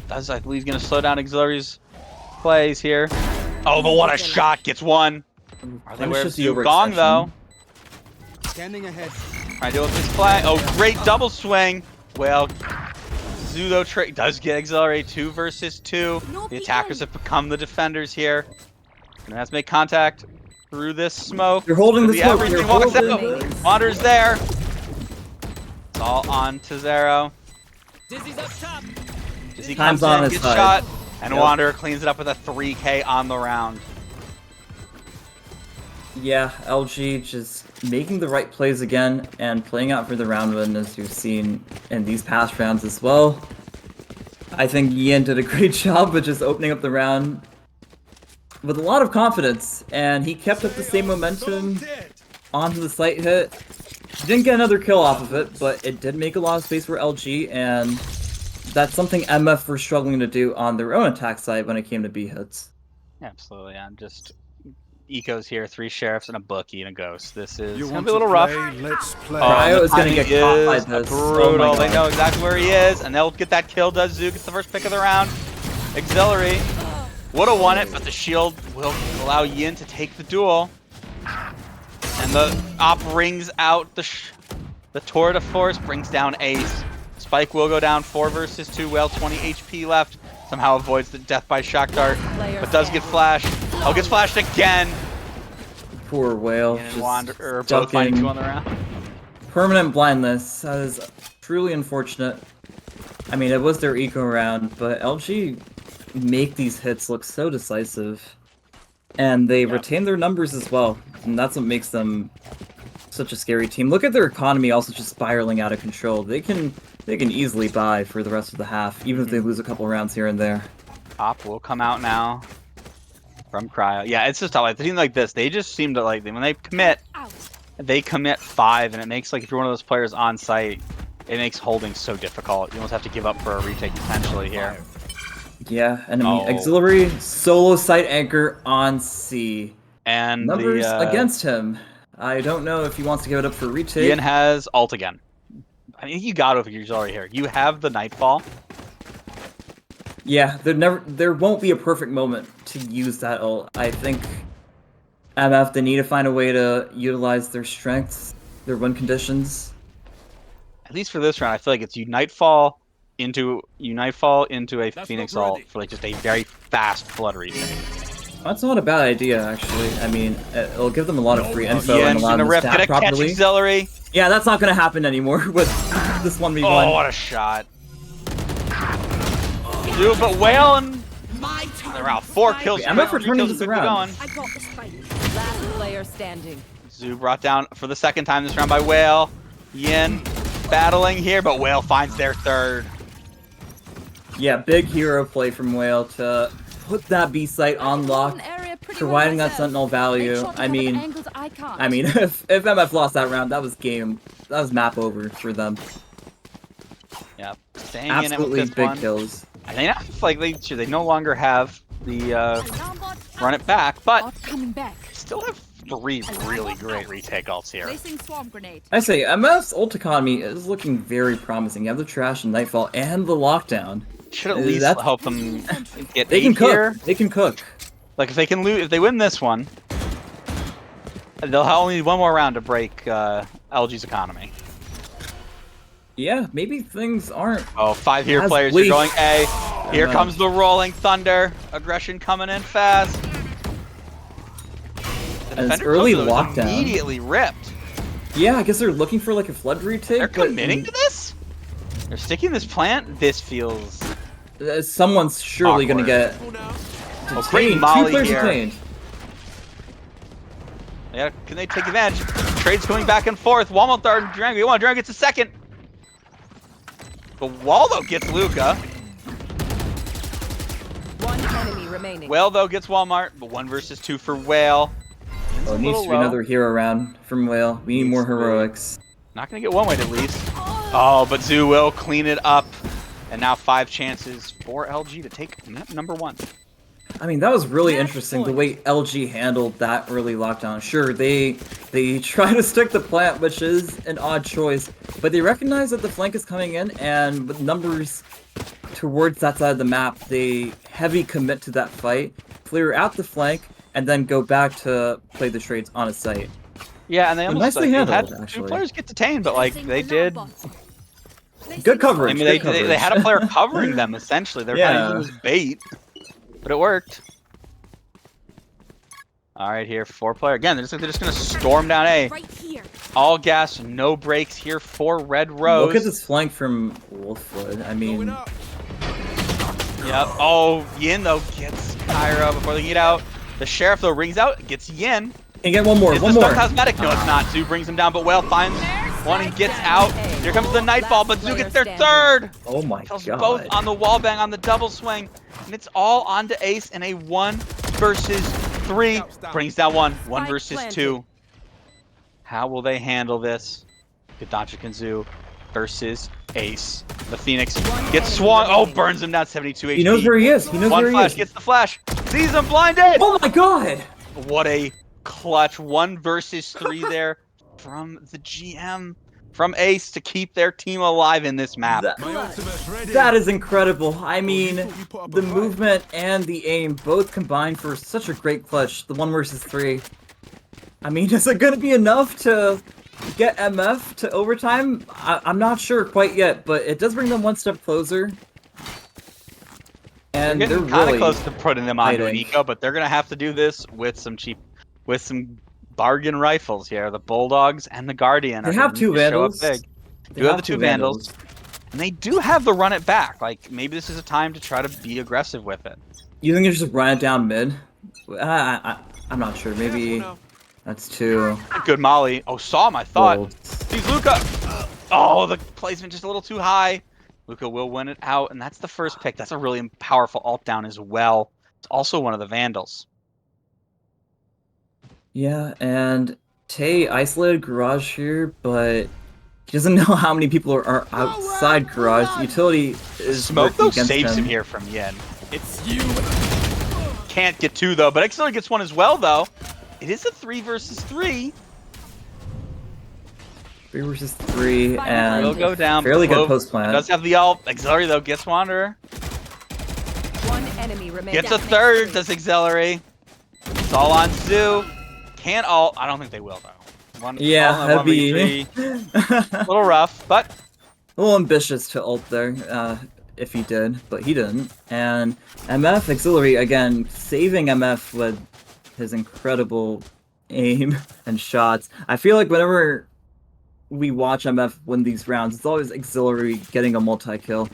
Does, I believe, going to slow down Auxiliary's plays here. Oh, but what a shot. Gets 1. Are they aware of Punishes the Zoo Gong, though? Scanning ahead. Trying to deal with this play. Oh, great double swing. Well, Zoo, though, does get Auxiliary 2 versus 2. The attackers have become the defenders here. Gonna have to make contact through this smoke. You're holding Could the be smoke. everything You're walks holding. out. Wander's there. It's all on to Zero. Dizzy Time's comes on in, his gets side. shot, and Yep. Wanderer cleans it up with a 3K on the round. Yeah, LG just making the right plays again and playing out for the round win, as you've seen in these past rounds as well. I think Yen did a great job of just opening up the round with a lot of confidence, and he kept up the same momentum onto the slight hit. He didn't get another kill off of it, but it did make a lot of space for LG, and that's something MF were struggling to do on their own attack side when it came to B hits. Absolutely, yeah. Just Ecos here, 3 sheriffs and a bookie and a ghost. This is You gonna want be a to little rough. play? Let's play. Cryo the is gonna timing get caught by is this. Brutal. Oh my They God. know exactly where he is, and they'll get that kill. Does Zoo gets the first pick of the round. Auxiliary would have won it, but the shield will allow Yin to take the duel. And the op rings out the tour de force, brings down Ace. Spike will go down 4 versus 2. Well, 20 HP left. Somehow avoids the death by shock dart, but does get flashed. Oh, gets flashed again. Poor Whale. And just Wanderer stuck both finding in 2 on the round. permanent blindness. That is truly unfortunate. I mean, it was their eco round, but LG make these hits look so decisive. And they retain their numbers as well, and that's what makes them such a scary team. Look at their economy also just spiraling out of control. They can easily buy for the rest of the half, even if they lose a couple rounds here and there. Top will come out now from Cryo. Yeah, it's just like a team like this. They just seem to like when they commit 5, and it makes like if you're one of those players on site, it makes holding so difficult. You almost have to give up for a retake potentially here. Yeah, enemy auxiliary solo site anchor on C. And numbers against him. I don't know if he wants to give it up for a retake. Ian has ult again. I mean, you got to if you're already here. You have the Nightfall. Yeah, there won't be a perfect moment to use that ult. I think MF, they need to find a way to utilize their strengths, their win conditions. At least for this round, I feel like it's you Nightfall into a Phoenix ult for like just a very fast flood retake. That's not a bad idea, actually. I mean, it'll give them a lot of free info yeah, and allow them to stack properly. Catch auxiliary. Yeah, that's not going to happen anymore with this 1v1. Oh, what a shot. Dude, but Whale and they're out. 4 kills. I'm up for turning this around. I got the spike. Last player standing. Zoo brought down for the second time this round by Whale. Yin battling here, but Whale finds their third. Yeah, big hero play from Whale to put that B site on lock, providing that sentinel value. I mean, if MF lost that round, that was game. That was map over for them. Yeah, staying absolutely in it with this big one. kills. And they like they no longer have the run it back, but still have 3 really great retake ults here. I say MF's ult economy is looking very promising. You have the trash and Nightfall and the lockdown. Should at least help them get they can cook. Here. They can cook. Like if they can lose, if they win this one, they'll only need one more round to break LG's economy. Yeah, maybe things aren't. Oh, 5 here players are going A. Here comes the rolling thunder. Aggression coming in fast. And it's early lockdown. Immediately ripped. Yeah, I guess they're looking for like a flood retake. They're committing to this? They're sticking this plant? This feels someone's surely going to get detained. 2 players detained. Yeah, can they take advantage? Trades going back and forth. Walmart and Durango. Durango gets a second. But Waldo gets Luca. 1 enemy remaining. Whale, though, gets Walmart, but 1 versus 2 for Whale. Oh, it needs to be another hero round from Whale. We need more heroics. Not going to get 1 way at least. Oh, but Zoo will clean it up. And now 5 chances for LG to take map number 1. I mean, that was really interesting, the way LG handled that early lockdown. Sure, they try to stick the plant, which is an odd choice, but they recognize that the flank is coming in, and with numbers towards that side of the map, they heavy commit to that fight, clear out the flank, and then go back to play the trades on a site. Yeah, and they almost nicely handled, had actually. 2 players get detained, but like they did. Good coverage. I mean, they had a player covering them essentially. They're kind of using bait, but it worked. All right, here 4 player again. They're just gonna storm down A. All gas, no breaks here for Red Rose. Look at this flank from Wolfwood. I mean, yep. Oh, Yin though gets Kyra before they get out. The sheriff though rings out, gets Yin. And get one more. Is one the more. Stun cosmetic? No, it's not. Zoo brings him down, but Whale finds one and gets out. Here comes the Nightfall, but Zoo gets their third. Oh my Kills god. both on the wall bang on the double swing, and it's all onto Ace in a 1 versus 3. Brings down 1 versus 2. How will they handle this? Gdanchik and Zoo versus Ace. The Phoenix gets swung. Oh, burns him down 72 HP. He knows where he is. He knows where he flash, is. gets the flash. Sees him blinded. Oh my god. What a clutch 1 versus 3 there from the GM, from Ace to keep their team alive in this map. That is incredible. I mean, the movement and the aim both combined for such a great clutch. The 1 versus 3. I mean, is it going to be enough to get MF to overtime? I'm not sure quite yet, but it does bring them 1 step closer. And they're kind of really close to putting them onto an eco, but they're going to have to do this with some bargain rifles here. The Bulldogs and the Guardian. They have 2 Vandals. They have the 2 Vandals. And they do have the run it back. Like, maybe this is a time to try to be aggressive with it. You think you just run it down mid? I'm not sure. Maybe that's too Good molly. Oh, saw him, I thought. bold. He's Luca. Oh, the placement just a little too high. Luca will win it out, and that's the first pick. That's a really powerful ult down as well. It's also one of the Vandals. Yeah, and Tay isolated Garage here, but he doesn't know how many people are outside Garage. Utility is Smoke, working though, against saves him him here from Yin. It's you. Can't get two, though, but Auxiliary gets one as well, though. It is a 3 versus 3. 3 versus 3, and Will go down. fairly good Clove post plant. Does have the ult. Auxiliary, though, gets Wanderer. One enemy remaining. Gets a third. Does Auxiliary. It's all on Zoo. Can't ult. I don't think they will, though. Yeah, all in that'd be 1v3. A little rough, but a little ambitious to ult there, if he did, but he didn't. And MF Auxiliary, again, saving MF with his incredible aim and shots. I feel like whenever we watch MF win these rounds, it's always Auxiliary getting a multi-kill.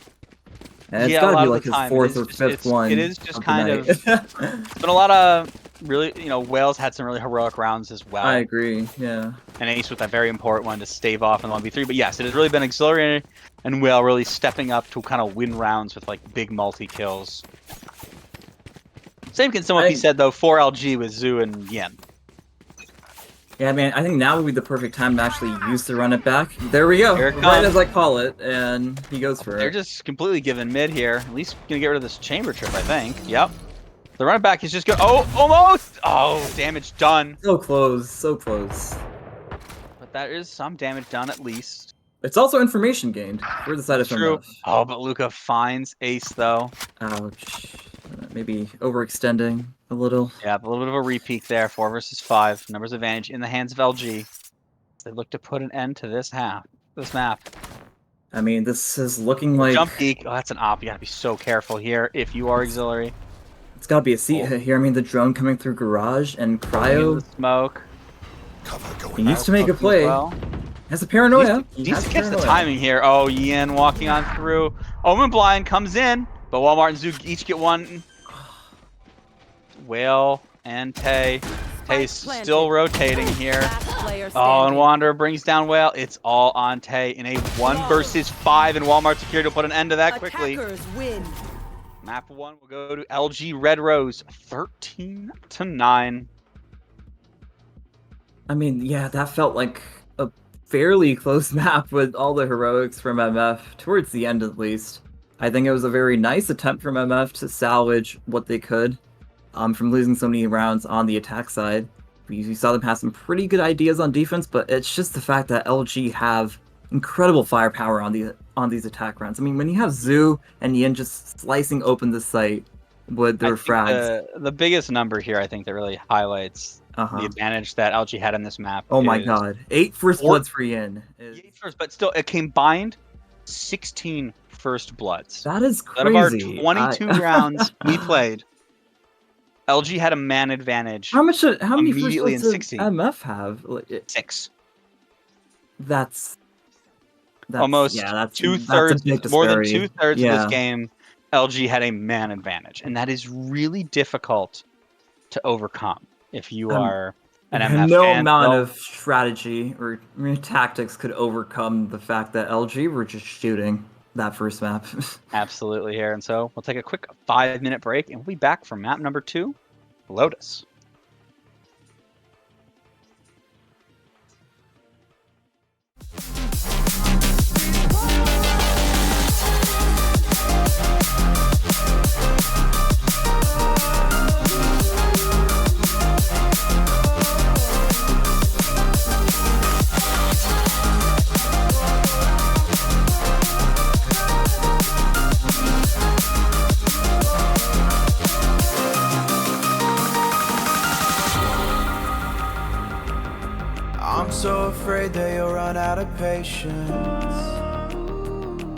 And it's yeah, a gotta lot be of like the his time, fourth or fifth one. It is just of the kind night. of been a lot of really, Wales had some really heroic rounds as well. I agree, yeah. And Ace with that very important one to stave off in the 1v3. But yes, it has really been Auxiliary and Whale really stepping up to kind of win rounds with like big multi-kills. Same can somewhat be said though for LG with Zoo and Yin. Yeah, man, I think now would be the perfect time to actually use the run it back. There we go, Here it right comes. as I call it, and he goes for They're it. just completely giving mid here. At least gonna get rid of this chamber trip, I think. Yep. The run it back is just good. Oh, almost! Oh, damage done. So close, so close. But that is some damage done at least. It's also information gained for the side of True. MF. Oh, but Luca finds Ace though. Ouch. Maybe overextending a little. Yeah, a little bit of a repeat there. 4 versus 5. Numbers advantage in the hands of LG. They look to put an end to this map. I mean, this is looking like Jump peek. Oh, that's an op. You gotta be so careful here if you are Auxiliary. it's gotta be a seat hit here. I mean, the drone coming through Garage and Into Cryo. the smoke. He needs to make a As play. well. Has a paranoia. He needs to catch the timing here. Oh, Yin walking on through. Omen Blind comes in, but Walmart and Zoo each get one. Whale and Tay. Tay's still rotating here. Oh, and Wanderer brings down Whale. It's all on Tay in a 1 versus 5, and Walmart secured to put an end to that quickly. Attackers win. Map 1 will go to LG Red Rose, 13-9. I mean, yeah, that felt like a fairly close map with all the heroics from MF, towards the end at least. I think it was a very nice attempt from MF to salvage what they could from losing so many rounds on the attack side. We saw them have some pretty good ideas on defense, but it's just the fact that LG have incredible firepower on these attack rounds. I mean, when you have Zoo and Yin just slicing open the site with their frags. The biggest number here, I think, that really highlights Uh-huh. the advantage that LG had in this map. Oh my is god. 8 first bloods for Yin. is- 8 first, but still, it combined 16 first bloods. That is Out of our crazy. 22 rounds we played, LG had a man advantage. How many first immediately in bloods 16. did MF have? 6. That's Almost yeah, that's two-thirds, that's a big more than disparity. 2/3 of Yeah. this game, LG had a man advantage. And that is really difficult to overcome if you are an MF No fan. amount Well, of strategy or tactics could overcome the fact that LG were just shooting that first map. Absolutely here. And so we'll take a quick 5-minute break and we'll be back for map number 2, Lotus. I'm so afraid that you'll run out of patience.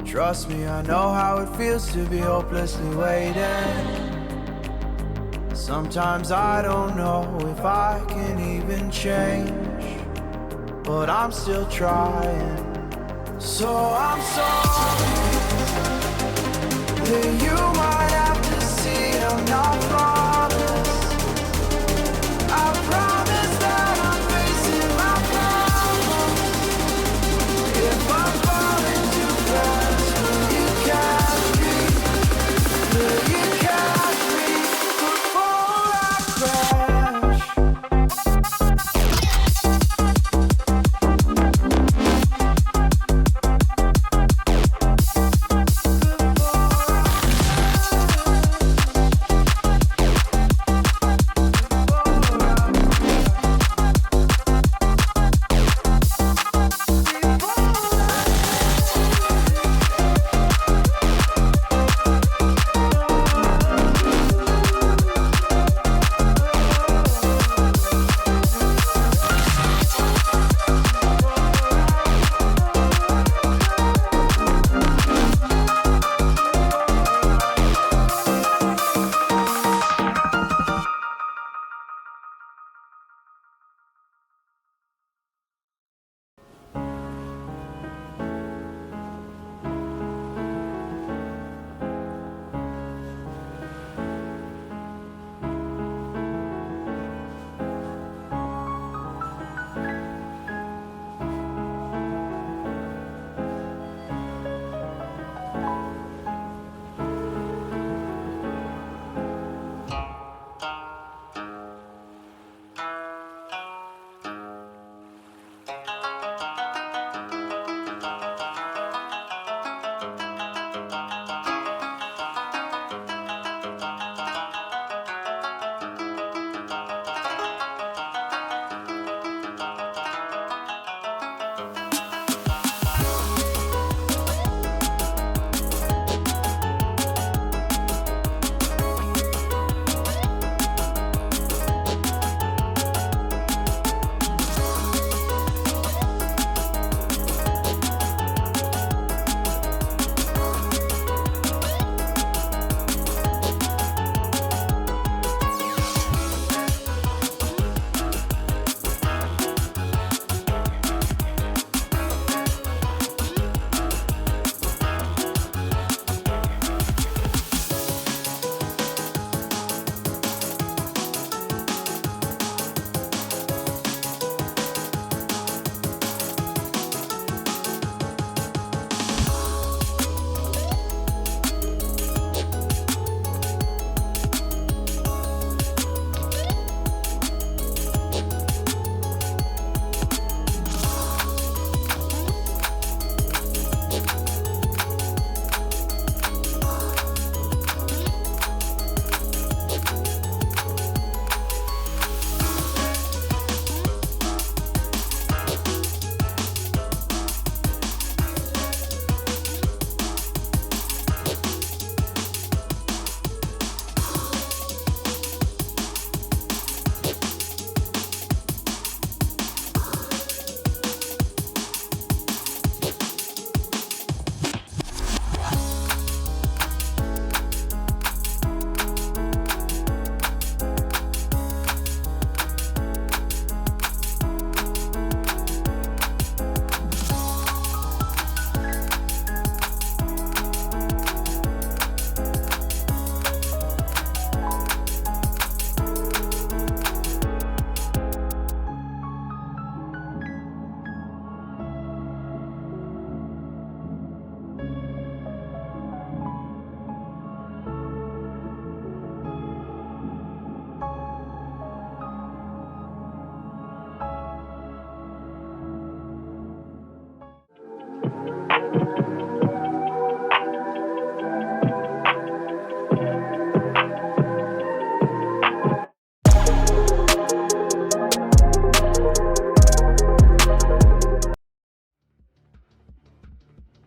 Trust me, I know how it feels to be hopelessly waiting. Sometimes I don't know if I can even change, but I'm still trying. So I'm sorry that you might have to see I'm not flawless. I promise that I'm facing my problems. If I'm falling too fast, will you catch me? Will you catch me before I crash?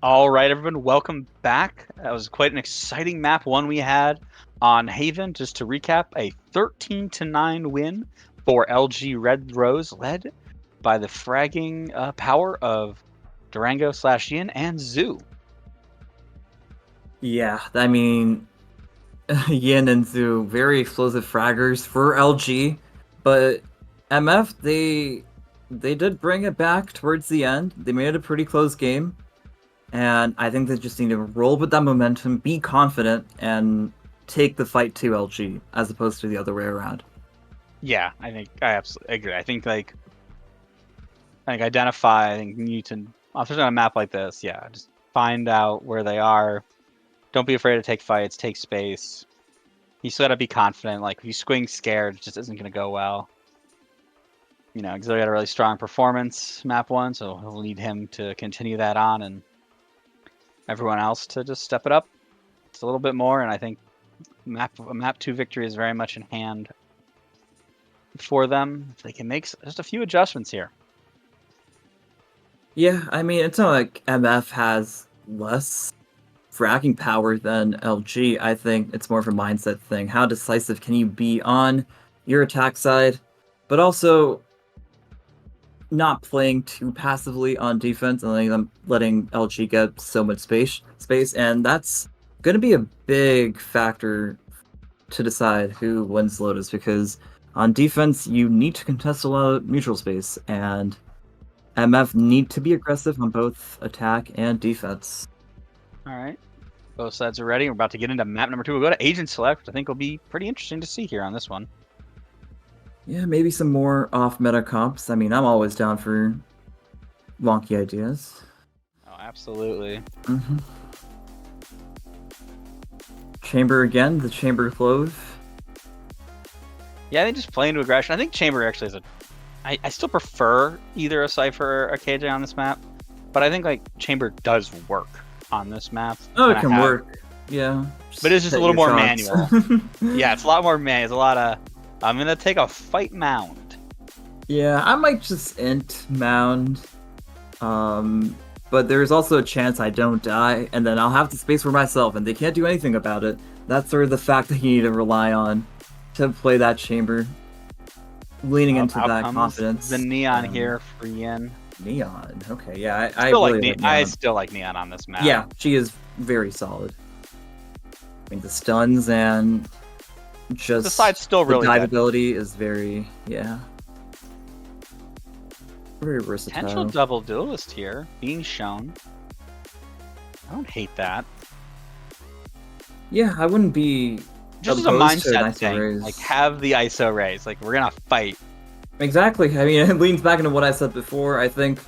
All right, everyone, welcome back. That was quite an exciting map one we had on Haven. Just to recap, a 13-9 win for LG Red Rose, led by the fragging power of Durango / Yin and Zoo. Yeah, I mean, Yin and Zoo, very explosive fraggers for LG, but MF, they did bring it back towards the end. They made it a pretty close game. And I think they just need to roll with that momentum, be confident, and take the fight to LG as opposed to the other way around. Yeah, I absolutely agree. I think identify. I think you need to, especially on a map like this. Yeah, just find out where they are. Don't be afraid to take fights. Take space. You still gotta be confident. Like if you swing scared, it just isn't gonna go well. You know, Auxiliary had a really strong performance map 1, so we'll need him to continue that on, and everyone else to just step it up just a little bit more. And I think a map 2 victory is very much in hand for them if they can make just a few adjustments here. Yeah, I mean, it's not like MF has less fracking power than LG. I think it's more of a mindset thing. How decisive can you be on your attack side, but also not playing too passively on defense and letting LG get so much space, and that's going to be a big factor to decide who wins Lotus, because on defense you need to contest a lot of neutral space, and MF need to be aggressive on both attack and defense. All right, both sides are ready. We're about to get into map number 2. We'll go to Agent Select, which I think will be pretty interesting to see here on this one. Yeah, maybe some more off-meta comps. I mean, I'm always down for wonky ideas. Oh, absolutely. Mm-hmm. Chamber again, the Chamber Clove. Yeah, they just play into aggression. I think Chamber actually is I still prefer either a Cypher or a KJ on this map, but I think like Chamber does work on this map. Oh, it can work. Yeah. But it's just a little more manual. Yeah, it's a lot more manual. It's a lot of, I'm going to take a fight mound. Yeah, I might just int mound. But there's also a chance I don't die, and then I'll have the space for myself, and they can't do anything about it. That's sort of the fact that you need to rely on to play that chamber. Leaning into that confidence. The Neon here for Yin. Neon, okay, yeah, I still like Neon on this map. Yeah, she is very solid. I mean, the stuns and just the side's still really dive good. ability is very, very versatile. Potential double duelist here being shown. I don't hate that. Yeah, I wouldn't be just as a mindset thing. Like, have the ISO raise. Like, we're gonna fight. Exactly. I mean, it leans back into what I said before. I think,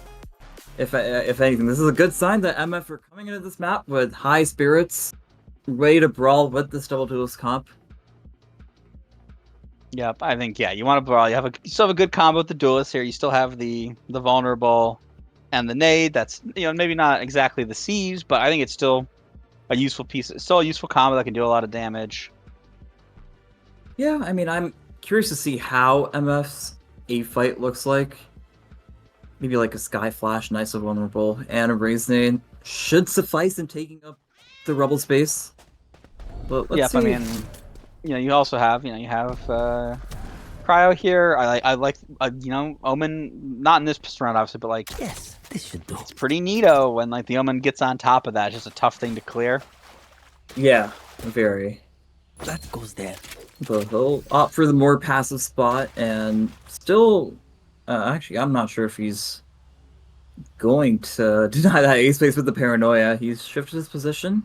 if anything, this is a good sign that MF are coming into this map with high spirits, ready to brawl with this double duelist comp. Yep, I think you want to brawl. You still have a good combo with the duelist here. You still have the vulnerable and the nade. That's maybe not exactly the siege, but I think it's still a useful piece. It's still a useful combo that can do a lot of damage. Yeah, I mean, I'm curious to see how MF's A fight looks like. Maybe like a Sky Flash, nice and vulnerable, and a Raise Nade should suffice in taking up the rubble space. But let's see. I mean, you also have, you have Cryo here. I like, Omen, not in this round obviously, but like, yes, this should do. It's pretty neato when like the Omen gets on top of that. It's just a tough thing to clear. Yeah, very. That goes there. But he'll opt for the more passive spot, and still, actually, I'm not sure if he's going to deny that A space with the paranoia. He's shifted his position.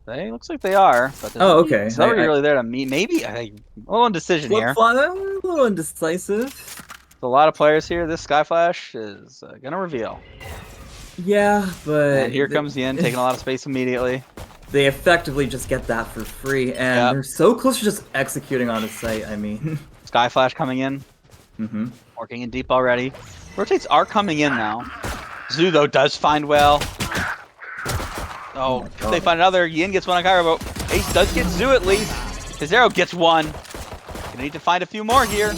Looks like they are. But okay. It's not really there to meet. Maybe a little indecision here. A little indecisive. A lot of players here. This Sky Flash is gonna reveal. Yeah, but and here comes Yin, taking a lot of space immediately. They effectively just get that for free, and they're so close to just executing on his site. I mean, Sky Flash coming in, working in deep already. Rotates are coming in now. Zoo though does find well. Oh, they find another. Yin gets one on Kyro. Ace does get Zoo at least. Tizero gets one. Gonna need to find a few more here.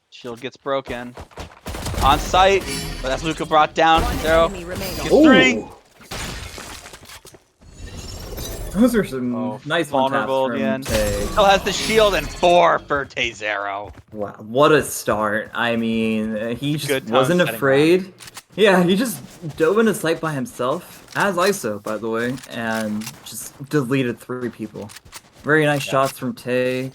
Shield gets broken. On site, but that's Luca brought down. Tizero gets 3. Those are some nice vulnerable again. Still has the shield and 4 for Tezero. Wow, what a start. I mean, he just wasn't afraid. Yeah, he just dove into sight by himself, as ISO, by the way, and just deleted 3 people. Very nice shots from Tay.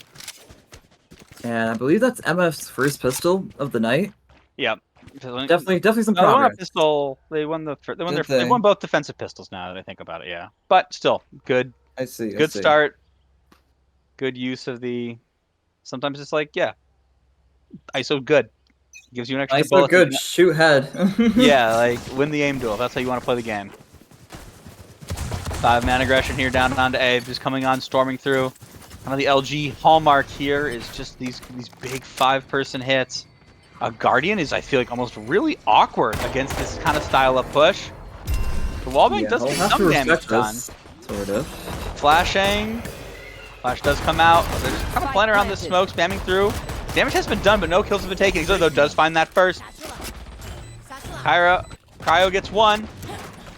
And I believe that's MF's first pistol of the night. Yep. Definitely some No, they won a progress. pistol. They won they won both defensive pistols. Now that I think about it, yeah. But still, good I see. good start. Good use of the. Sometimes it's like, yeah, ISO good. Gives you an extra ISO bullet. good. Shoot head. Yeah, like win the aim duel. That's how you want to play the game. 5-man aggression here down onto A. Just coming on, storming through. Kind of the LG hallmark here is just these big 5-person hits. A Guardian is, I feel like, almost really awkward against this kind of style of push. The wallbang does get some damage done. Sort of. Flashing. Flash does come out. They're just kind of playing around the smoke, spamming through. Damage has been done, but no kills have been taken. Exo, though, does find that first. Cryo gets one.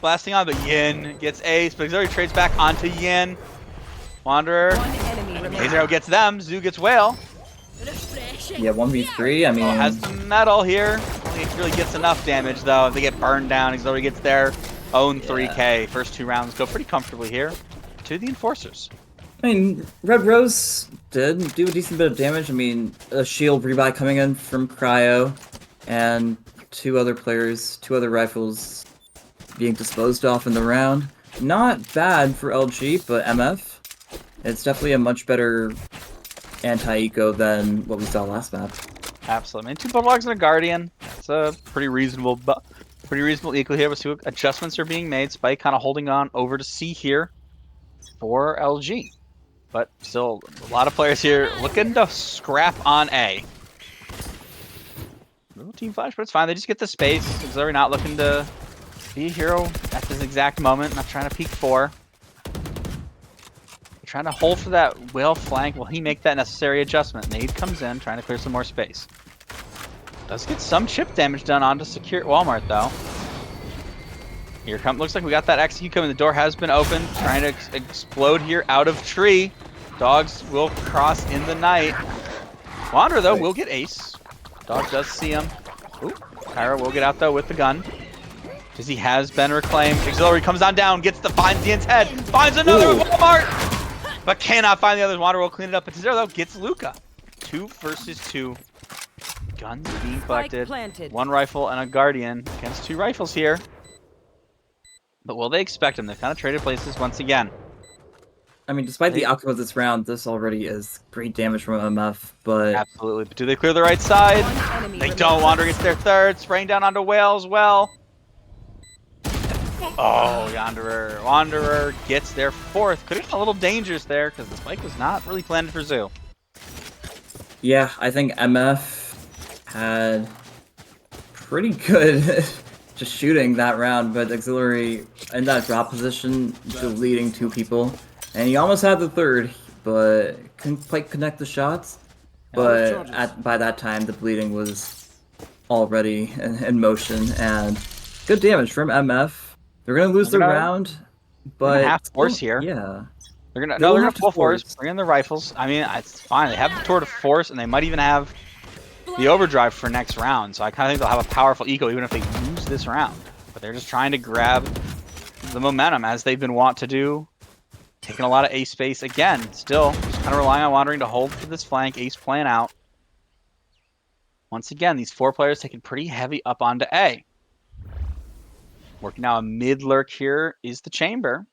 Blasting on, but Yin gets ace. But Exo trades back onto Yin. Wanderer. Azero gets them. Zoo gets Whale. Yeah, 1v3. I mean, Has the metal here. Only really gets enough damage, though. They get burned down. Exo gets their own 3K. First 2 rounds go pretty comfortably here to the Enforcers. I mean, Red Rose did do a decent bit of damage. I mean, a shield rebuy coming in from Cryo, and 2 other players, 2 other rifles being disposed off in the round. Not bad for LG, but MF, it's definitely a much better anti-eco than what we saw last map. Absolutely. I mean, 2 Bulldogs and a Guardian. It's a pretty reasonable equal here. With 2 adjustments are being made. Spike kind of holding on over to C here for LG. But still, a lot of players here looking to scrap on A. Little team flash, but it's fine. They just get the space. Because they're not looking to be a hero at this exact moment. Not trying to peek 4. They're trying to hold for that Whale flank. Will he make that necessary adjustment? Nade comes in, trying to clear some more space. Does get some chip damage done onto secure Walmart, though. Here looks like we got that execute coming. The door has been opened. Trying to explode here out of tree. Dogs will cross in the night. Wanderer, though, will get ace. Dog does see him. Ooh, Kyra will get out, though, with the gun. Because he has been reclaimed. Auxiliary comes on down, finds Ian's head. Finds another Walmart! But cannot find the others. Wanderer will clean it up. But Zero, though, gets Luca. 2 versus 2. Guns being collected. 1 rifle and a Guardian against 2 rifles here. But will they expect him? They've kind of traded places once again. I mean, despite the outcome of this round, this already is great damage from MF, but... Absolutely. But do they clear the right side? They don't. Wanderer gets their 3rd. Spraying down onto Whale as well. Oh, Wanderer gets their 4th. Could have been a little dangerous there because the spike was not really planned for Zoo. Yeah, I think MF had pretty good just shooting that round, but Auxiliary in that drop position, deleting 2 people. And he almost had the 3rd, but couldn't quite connect the shots. But by that time, the bleeding was already in motion, and good damage from MF. They're gonna lose the round, but half force here. Yeah, they're gonna full force. Bring in the rifles. I mean, it's fine. They have the tour de force, and they might even have the overdrive for next round. So I kind of think they'll have a powerful eco, even if they lose this round. But they're just trying to grab the momentum as they've been wont to do. Taking a lot of ace space again. Still, just kind of relying on Wandering to hold for this flank. Ace playing out. Once again, these 4 players taking pretty heavy up onto A. Working now a mid lurk here is the Chamber.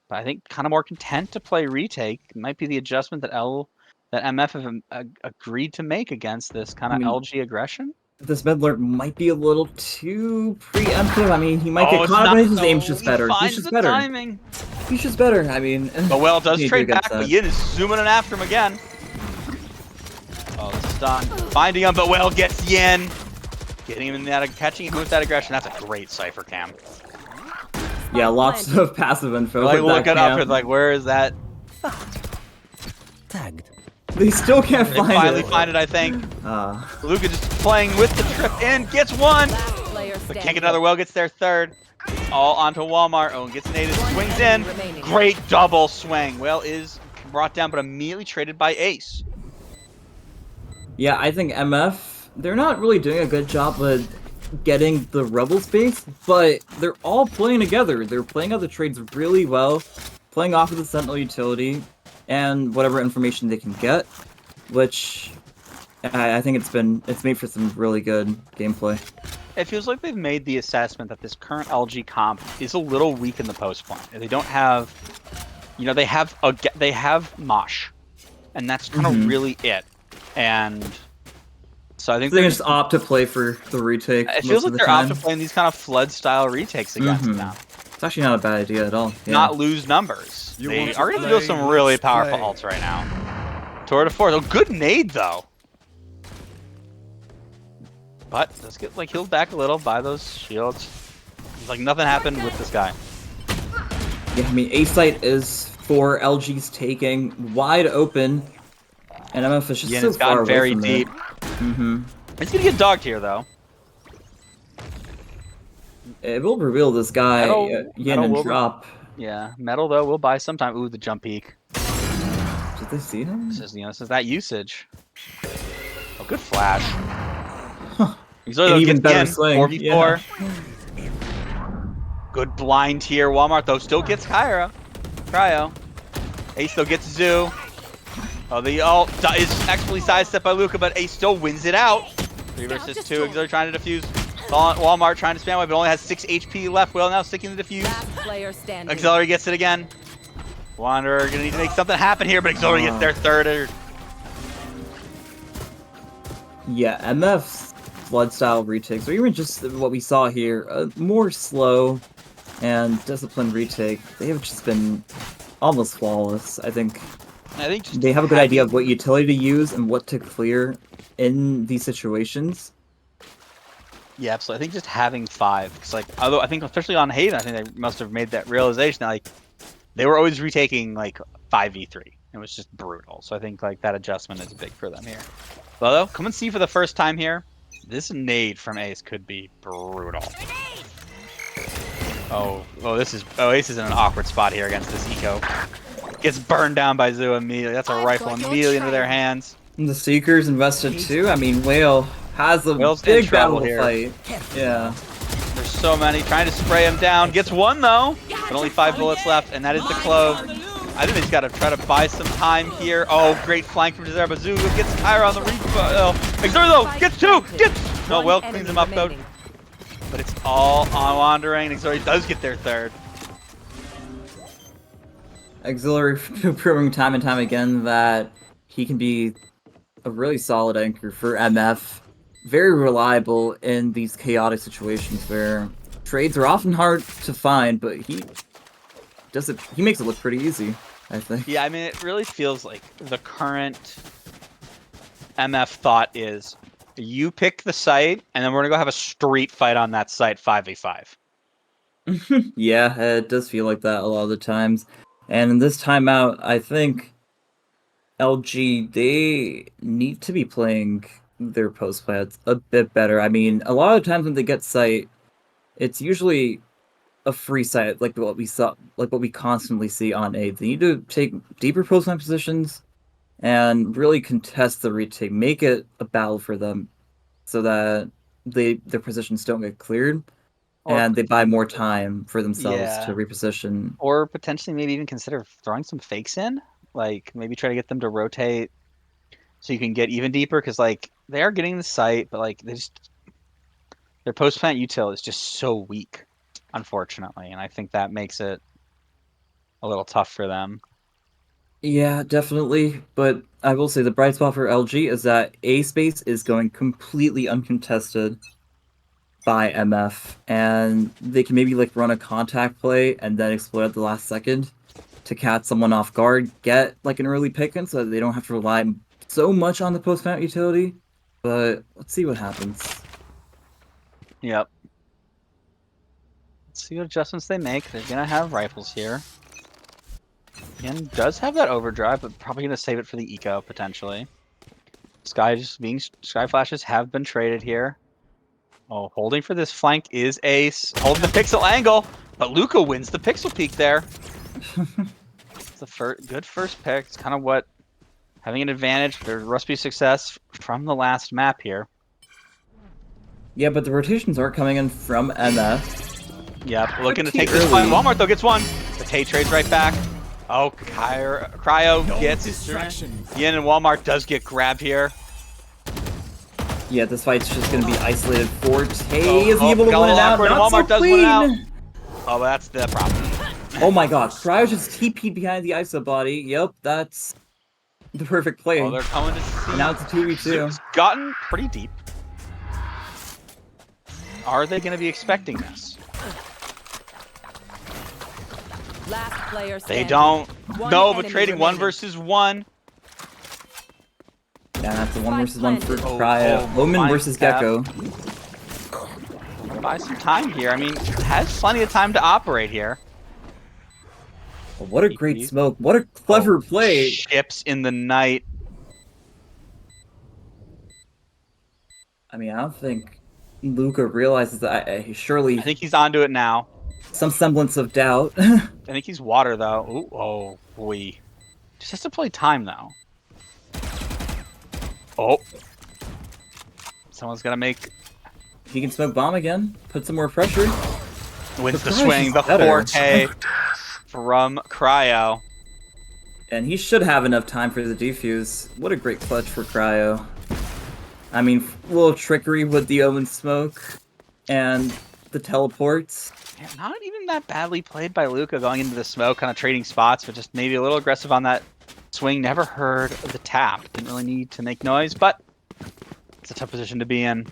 But I think kind of more content to play retake. It might be the adjustment that MF have agreed to make against this kind of LG aggression. This mid lurk might be a little too preemptive. I mean, he might get caught, but his aim's just better. He's just better. Timing. He's just better. I mean, but Well does trade back, but Yin is zooming in after him again. Oh, the stun. Finding him, but Well gets Yin. Getting him in that, catching him with that aggression. That's a great Cypher cam. Yeah, lots of passive info. Like, look it up, like, where is that? Tagged. They still can't find it. They finally find it, I think. Luca just playing with the trip in, gets 1. But can't get another. Well gets their 3rd. All onto Walmart. Oh, gets naded, swings in. Great double swing. Well is brought down, but immediately traded by Ace. Yeah, I think MF, they're not really doing a good job with getting the Rebel space, but they're all playing together. They're playing out the trades really well, playing off of the Sentinel utility, and whatever information they can get, which I think it's made for some really good gameplay. It feels like they've made the assessment that this current LG comp is a little weak in the post point. They don't have, you know, they have Mosh, and that's kind of really it. And so I think They they're just opt to play for the retake. It feels most like of the they're time. opting playing these kind of flood style retakes against them. It's actually not a bad idea at all. Yeah. Not lose numbers. You They want to are going to deal play? some really Let's powerful play. ults right now. Tour de force. Oh, good nade though. But let's get like healed back a little by those shields. It's like nothing happened with this guy. Yeah, I mean, A site is for LG's taking, wide open, and MF is just Yin so has far gotten away very from deep. it. He's gonna get dogged here though. It will reveal this guy, Metal- Yin, Metal and will- drop. Yeah, metal though will buy some time. Ooh, the jump peak. Did they see him? This is this is that usage. Oh, good flash. He's An even better again, swing, 4v4. Good blind here. Walmart though still gets Cryo. Ace though gets Zoo. Oh, the ult is expertly sidestepped by Luca, but Ace still wins it out. 3 versus 2. Exo trying to defuse. Walmart trying to spam away, but only has 6 HP left. Will now sticking the defuse. Last player standing. Auxiliary gets it again. Wanderer gonna need to make something happen here, but Auxiliary gets their third. Yeah, MF's flood style retakes, or even just what we saw here, more slow and disciplined retake. They have just been almost flawless. I think just they have a good idea of what utility to use and what to clear in these situations. Yeah, absolutely. I think just having 5, because like, although I think especially on Haven, I think they must have made that realization that like they were always retaking like 5v3. It was just brutal. So I think like that adjustment is big for them here. Although, come and see for the first time here, this nade from Ace could be brutal. Ace is in an awkward spot here against this eco. Gets burned down by Zoo immediately. That's a rifle immediately into their hands. And the Seekers invested too. I mean, Whale has a Whale's in big trouble battle to here. fight. Yeah. There's so many trying to spray him down. Gets one though, but only 5 bullets left, and that is the close. I think they just got to try to buy some time here. Oh, great flank from Desire, but Zoo gets Kyra on the recoil. Exert though, gets 2, gets. No, Will cleans him up though. But it's all on Wandering. Auxiliary does get their third. Auxiliary proving time and time again that he can be a really solid anchor for MF. Very reliable in these chaotic situations where trades are often hard to find, but he makes it look pretty easy, I think. Yeah, I mean, it really feels like the current MF thought is you pick the site, and then we're going to go have a street fight on that site 5v5. Yeah, it does feel like that a lot of the times. And in this timeout, I think LG, they need to be playing their post plans a bit better. I mean, a lot of times when they get site, it's usually a free site, like what we constantly see on A. They need to take deeper post plan positions and really contest the retake, make it a battle for them, so that their positions don't get cleared. And they buy more time for themselves to reposition. Or potentially maybe even consider throwing some fakes in. Like, maybe try to get them to rotate so you can get even deeper. Because, like, they are getting the site, but, like, their post-plant util is just so weak, unfortunately. And I think that makes it a little tough for them. Yeah, definitely. But I will say the bright spot for LG is that A space is going completely uncontested by MF, and they can maybe like run a contact play and then exploit at the last second to catch someone off guard, get like an early pick in so that they don't have to rely so much on the post mount utility. But let's see what happens. Yep. Let's see what adjustments they make. They're gonna have rifles here. Again, does have that overdrive, but probably gonna save it for the eco potentially. Sky flashes have been traded here. Oh, holding for this flank is Ace. Holding the pixel angle, but Luca wins the pixel peek there. It's a good first pick. It's kind of what having an advantage. There's recipe success from the last map here. Yeah, but the rotations are coming in from MF. Yep, looking to Pretty take this early. one. Walmart though gets one. The Tay trades right back. Oh, Cryo gets Distraction. Yin, and Walmart does get grabbed here. Yeah, this fight's just gonna be isolated. Forte is able to got a win it little out. awkward. Not so Walmart does win it out. clean. Oh, that's the problem. Oh my god, Cryo just TP'd behind the ISO body. Yep, that's the perfect play. Oh, they're coming to see. And now it's a 2v2. Zoom's gotten pretty deep. Are they going to be expecting this? Last player They standing. don't. One No, but enemy trading 1 remaining. versus 1. Yeah, that's a 1 versus 1 for Oh, Cryo. oh, Loman fine versus tap. Gecko. Buy some time here. I mean, has plenty of time to operate here. Oh, what a great smoke. What a clever play. Ships in the night. I mean, I don't think Luca realizes that. He surely I think he's onto it now. some semblance of doubt. I think he's water, though. Ooh, oh, boy. Just has to play time, though. Oh. Someone's going to make... He can smoke bomb again. Put some more pressure. Wins the Surprise, swing, he's the better. forte from Cryo. And he should have enough time for the defuse. What a great clutch for Cryo. I mean, a little trickery with the Omen smoke and the teleports. Yeah, not even that badly played by Luca going into the smoke, kind of trading spots, but just maybe a little aggressive on that swing. Never heard of the tap. Didn't really need to make noise, but it's a tough position to be in.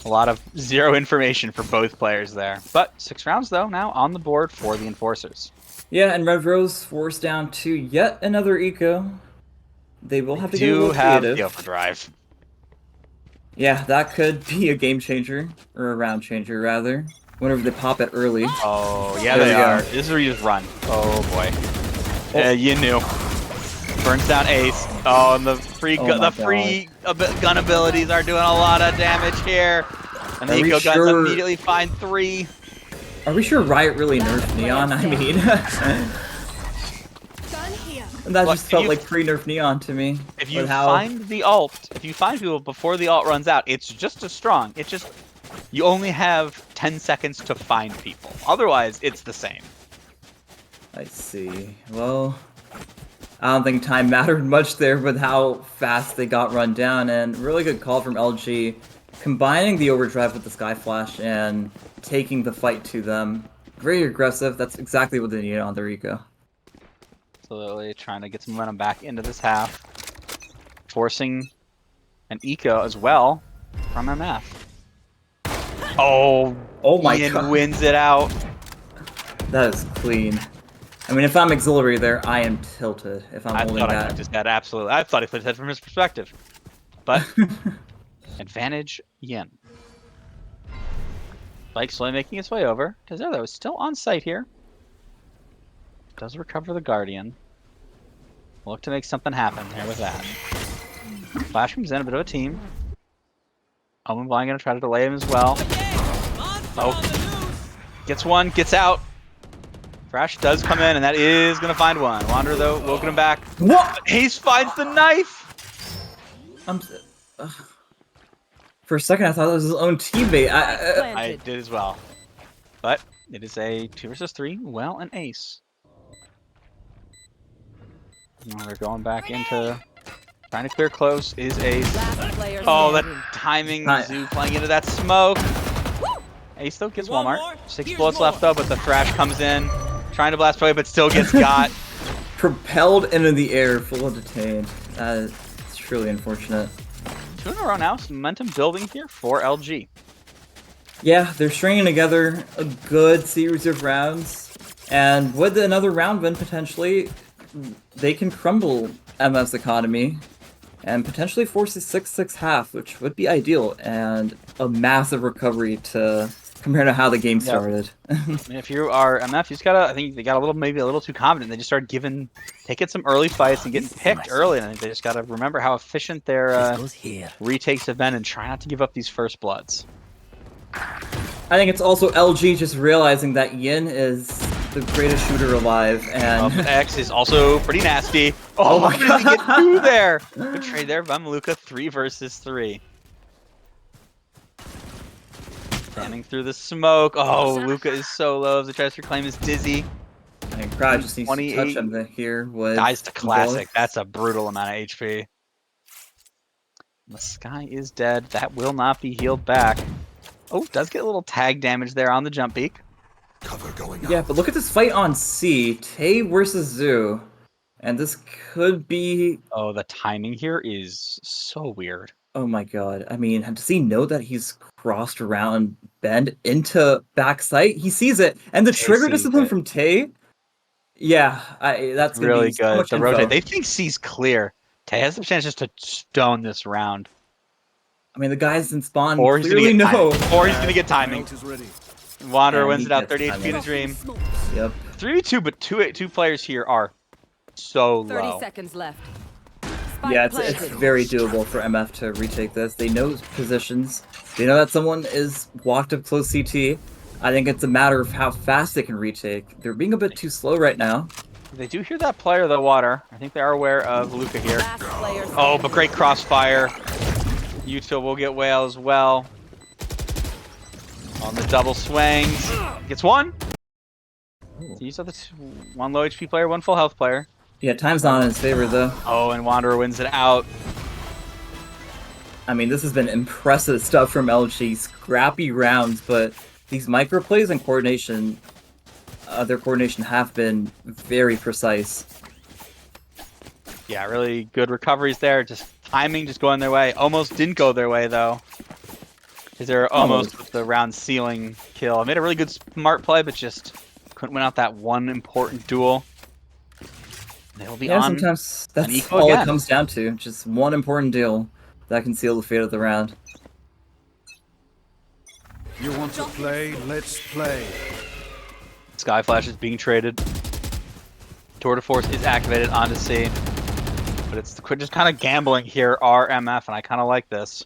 A lot of zero information for both players there. But 6 rounds, though, now on the board for the Enforcers. Yeah, and Red Rose forced down to yet another eco. They will have to get a Do little have creative. the overdrive. Yeah, that could be a game changer, or a round changer, rather. Whenever they pop it early. Oh, yeah, There they we go. are. This is where you just run. Oh, boy. You knew. Burns down Ace. Oh, and the free Oh my gun abilities are doing a lot of damage here. And the Are we eco guns sure- immediately find 3. Are we sure Riot really nerfed Neon? I mean... and that Look, just felt if you- like pre-nerf Neon to me. If you With how... find the ult, if you find people before the ult runs out, it's just as strong. It just, you only have 10 seconds to find people. Otherwise, it's the same. I see. Well, I don't think time mattered much there with how fast they got run down, and really good call from LG, combining the overdrive with the Sky Flash and taking the fight to them. Very aggressive. That's exactly what they needed on their eco. Absolutely, trying to get some momentum back into this half. Forcing an eco as well from MF. Oh, my Ian God. wins it out. That is clean. I mean, if I'm auxiliary there, I am tilted if I'm I holding thought I that. could just that absolutely. I thought he put it from his perspective. But advantage Yin. Like slowly making its way over. Tezodo is still on site here. Does recover the Guardian. Look to make something happen here with that. Flash comes in, a bit of a team. Omen Blind gonna try to delay him as well. Oh. Gets one, gets out. Thrash does come in, and that is gonna find one. Wander though, looking him back. What? Ace finds the knife! For a second, I thought it was his own teammate. I did as well. But it is a 2 versus 3. Well, an ace. Now they're going back into trying to clear close. Is ace. Last player Oh, that standing. timing. Right. Zoo playing into that smoke. Ace still gets Walmart. 6 bullets left though, but the Thrash comes in, trying to blast away, but still gets got. Propelled into the air, full of detain. It's truly unfortunate. 2 in a row now. Some momentum building here for LG. Yeah, they're stringing together a good series of rounds, and with another round win potentially, they can crumble MF's economy and potentially force a 6-6 half, which would be ideal, and a massive recovery to compared to how the game started. I mean, if you are MF, you just gotta. I think they got a little, maybe a little too confident. They just started taking some early fights and getting picked early, and I think they just gotta remember how efficient their This goes here. retakes have been, and try not to give up these first bloods. I think it's also LG just realizing that Yin is the greatest shooter alive, and X is also pretty nasty. Oh Oh, my how did he get 2 there? Good trade there by Maluka. 3 versus 3. Standing through the smoke. Oh, Luca is so low as he tries to reclaim his dizzy. and Crowd just needs to 28. touch him here with Dies to classic. both. That's a brutal amount of HP. The Sky is dead. That will not be healed back. Oh, does get a little tag damage there on the jump peak. Yeah, but look at this fight on C. Tay versus Zoo. And this could be... Oh, the timing here is so weird. Oh my god. I mean, does he know that he's crossed around bend into backside? He sees it. And the Tay trigger sees discipline it. from Tay? Yeah, that's going to Really be so good. much The info. rotate. They think C's clear. Tay has the chance just to stone this round. I mean, the guys in spawn Or he's clearly gonna get know. timing. Or he's gonna get timing. Ult is ready. Wanderer And wins he it out, gets 30 HP timing. to Dream. Yep. 3v2, but two players here are so 30 low. seconds left. Spike Yeah, it's planted. very doable for MF to retake this. They know positions. They know that someone is walked up close CT. I think it's a matter of how fast they can retake. They're being a bit too slow right now. They do hear that player, though, Water. I think they are aware of Luca here. Last player Oh, but great crossfire. Utah will get whale as well. On the double swings. Gets one. These are the two. One low HP player, one full health player. Yeah, time's not in his favor, though. Oh, and Wanderer wins it out. I mean, this has been impressive stuff from LG. Scrappy rounds, but these micro plays and coordination, their coordination have been very precise. Yeah, really good recoveries there. Just timing just going their way. Almost didn't go their way, though. Because they're almost with the round ceiling kill. I made a really good smart play, but just couldn't win out that one important duel. They'll be Yeah, on. sometimes that's equal all again. it comes down to. Just one important deal that can seal the fate of the round. You want to play? Let's play. Sky Flash is being traded. Tour de Force is activated onto C. But it's just kind of gambling here, RMF, and I kind of like this.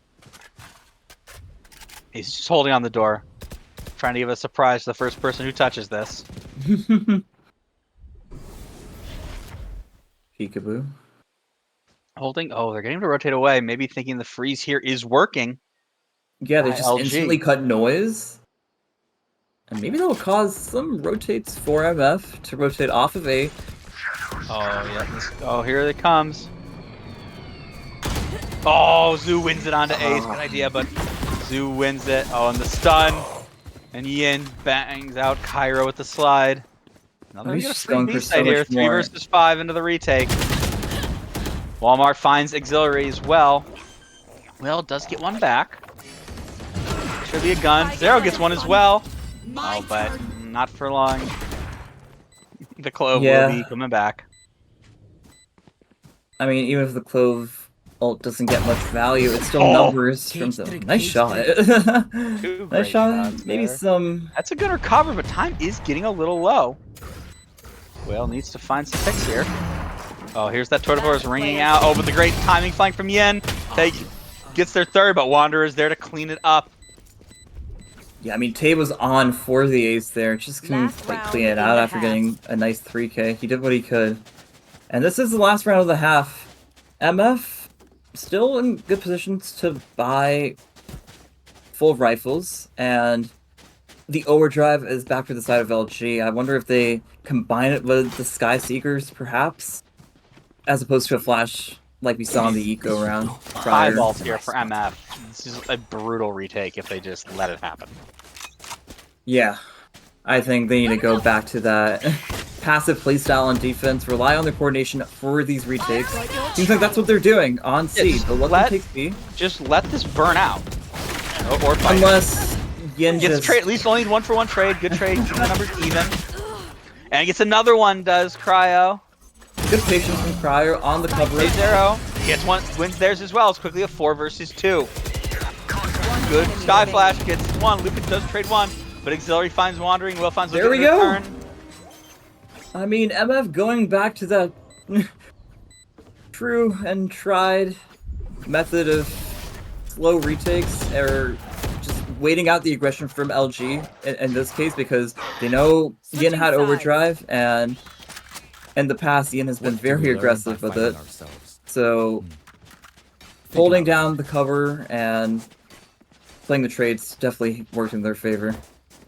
He's just holding on the door. Trying to give a surprise to the first person who touches this. Peekaboo. Holding. Oh, they're getting him to rotate away. Maybe thinking the freeze here is working. Yeah, they By just LG. instantly cut noise. And maybe that'll cause some rotates for MF to rotate off of A. Oh, yeah. Oh, here it comes. Oh, Zoo wins it onto Ace. Good idea, but Zoo wins it. Oh, and the stun. And Yin bangs out Cairo with the slide. Now they're He's gonna just going free for B-side so here. much 3 more. versus 5 into the retake. Walmart finds auxiliary as well. Well, does get one back. Should be a gun. Zero gets one as well. Oh, but not for long. The Clove will be coming back. I mean, even if the Clove ult doesn't get much value, it's still numbers from them. Nice shot. Two Nice great shot. shots Maybe there. some... That's a good recover, but time is getting a little low. Well, needs to find some picks here. Oh, here's that Tour de Force ringing out. Oh, but the great timing flank from Yin. Gets their third, but Wanderer is there to clean it up. Yeah, I mean, Tay was on for the ace there. Just couldn't Last quite round clean it in out the after half. getting a nice 3k. He did what he could. And this is the last round of the half. MF still in good positions to buy full rifles, and the overdrive is back to the side of LG. I wonder if they combine it with the Sky Seekers, perhaps, as opposed to a flash like we saw in the eco round prior. Eyeballs here for MF. This is a brutal retake if they just let it happen. Yeah, I think they need to go back to that passive playstyle on defense, rely on their coordination for these retakes. Seems like that's what they're doing on C. just But let let- them take B. Just let this burn out. Or fight. Unless Yin Gets just... trade, at least only 1-for-1 trade. Good trade. Keep the numbers even. And gets another one, does Cryo. Good patience from Cryer on the coverage. Zero. Gets one, wins theirs as well. It's quickly a 4 versus 2. Good Sky Flash gets one. Lucas does trade one, but Auxiliary finds Wandering. Will finds There we Lucas go. return. I mean, MF going back to that true and tried method of slow retakes, or just waiting out the aggression from LG in this case, because they know Yin had overdrive, and in the past Yin has been very aggressive with it. So holding down the cover and playing the trades definitely worked in their favor.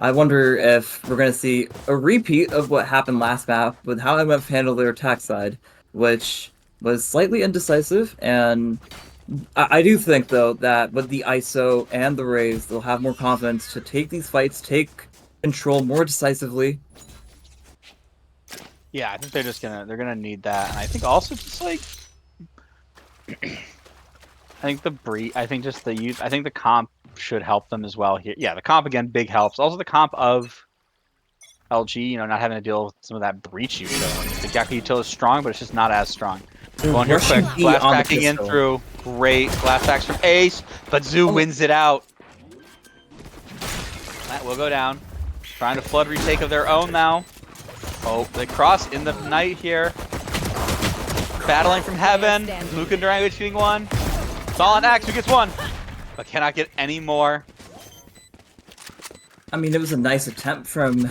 I wonder if we're going to see a repeat of what happened last map with how MF handled their attack side, which was slightly indecisive and I do think though that with the ISO and the Rays, they'll have more confidence to take these fights, take control more decisively. Yeah, I think they're gonna need that, and I think also just like I think just the youth. I think the comp should help them as well here. Yeah, the comp again, big helps. Also the comp of LG, not having to deal with some of that breach util. The Gecko util is strong, but it's just not as strong. Going here quick, Rushing B blast on the packing in pistol. through. Great blast packs from Ace, but Zoo wins it out. That will go down. Trying to flood retake of their own now. Oh, they cross in the night here. Battling from heaven. Luke and Durango shooting one. Solid axe, who gets one? But cannot get any more. I mean, it was a nice attempt from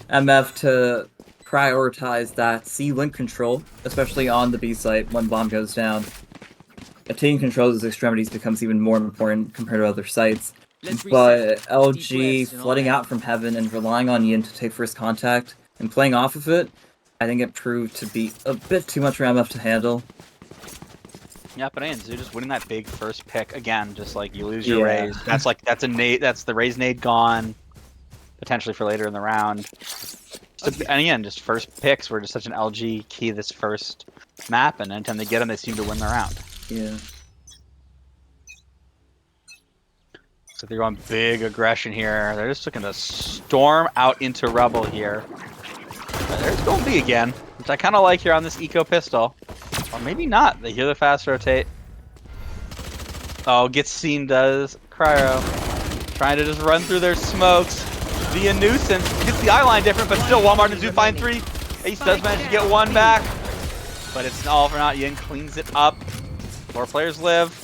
MF to prioritize that C-link control, especially on the B site when bomb goes down. Taking control of those extremities becomes even more important compared to other sites. But LG flooding out from heaven and relying on Yin to take first contact and playing off of it, I think it proved to be a bit too much for MF to handle. Yeah, but Zoo just winning that big first pick again. Just like you lose your Rays. That's a nade. That's the Rays nade gone, potentially for later in the round. And again, just first picks were just such an LG key this first map, and anytime they get them, they seem to win the round. Yeah. So they're going big aggression here. They're just looking to storm out into Rebel here. But there's going B again, which I kind of like here on this Eco Pistol. Or maybe not. They hear the fast rotate. Oh, gets seen does. Cryo. Trying to just run through their smokes. Be a nuisance. Gets the eye line different, but still Walmart and Zoo find 3. Ace does manage to get 1 back. But it's all for naught. Yin cleans it up. 4 players live.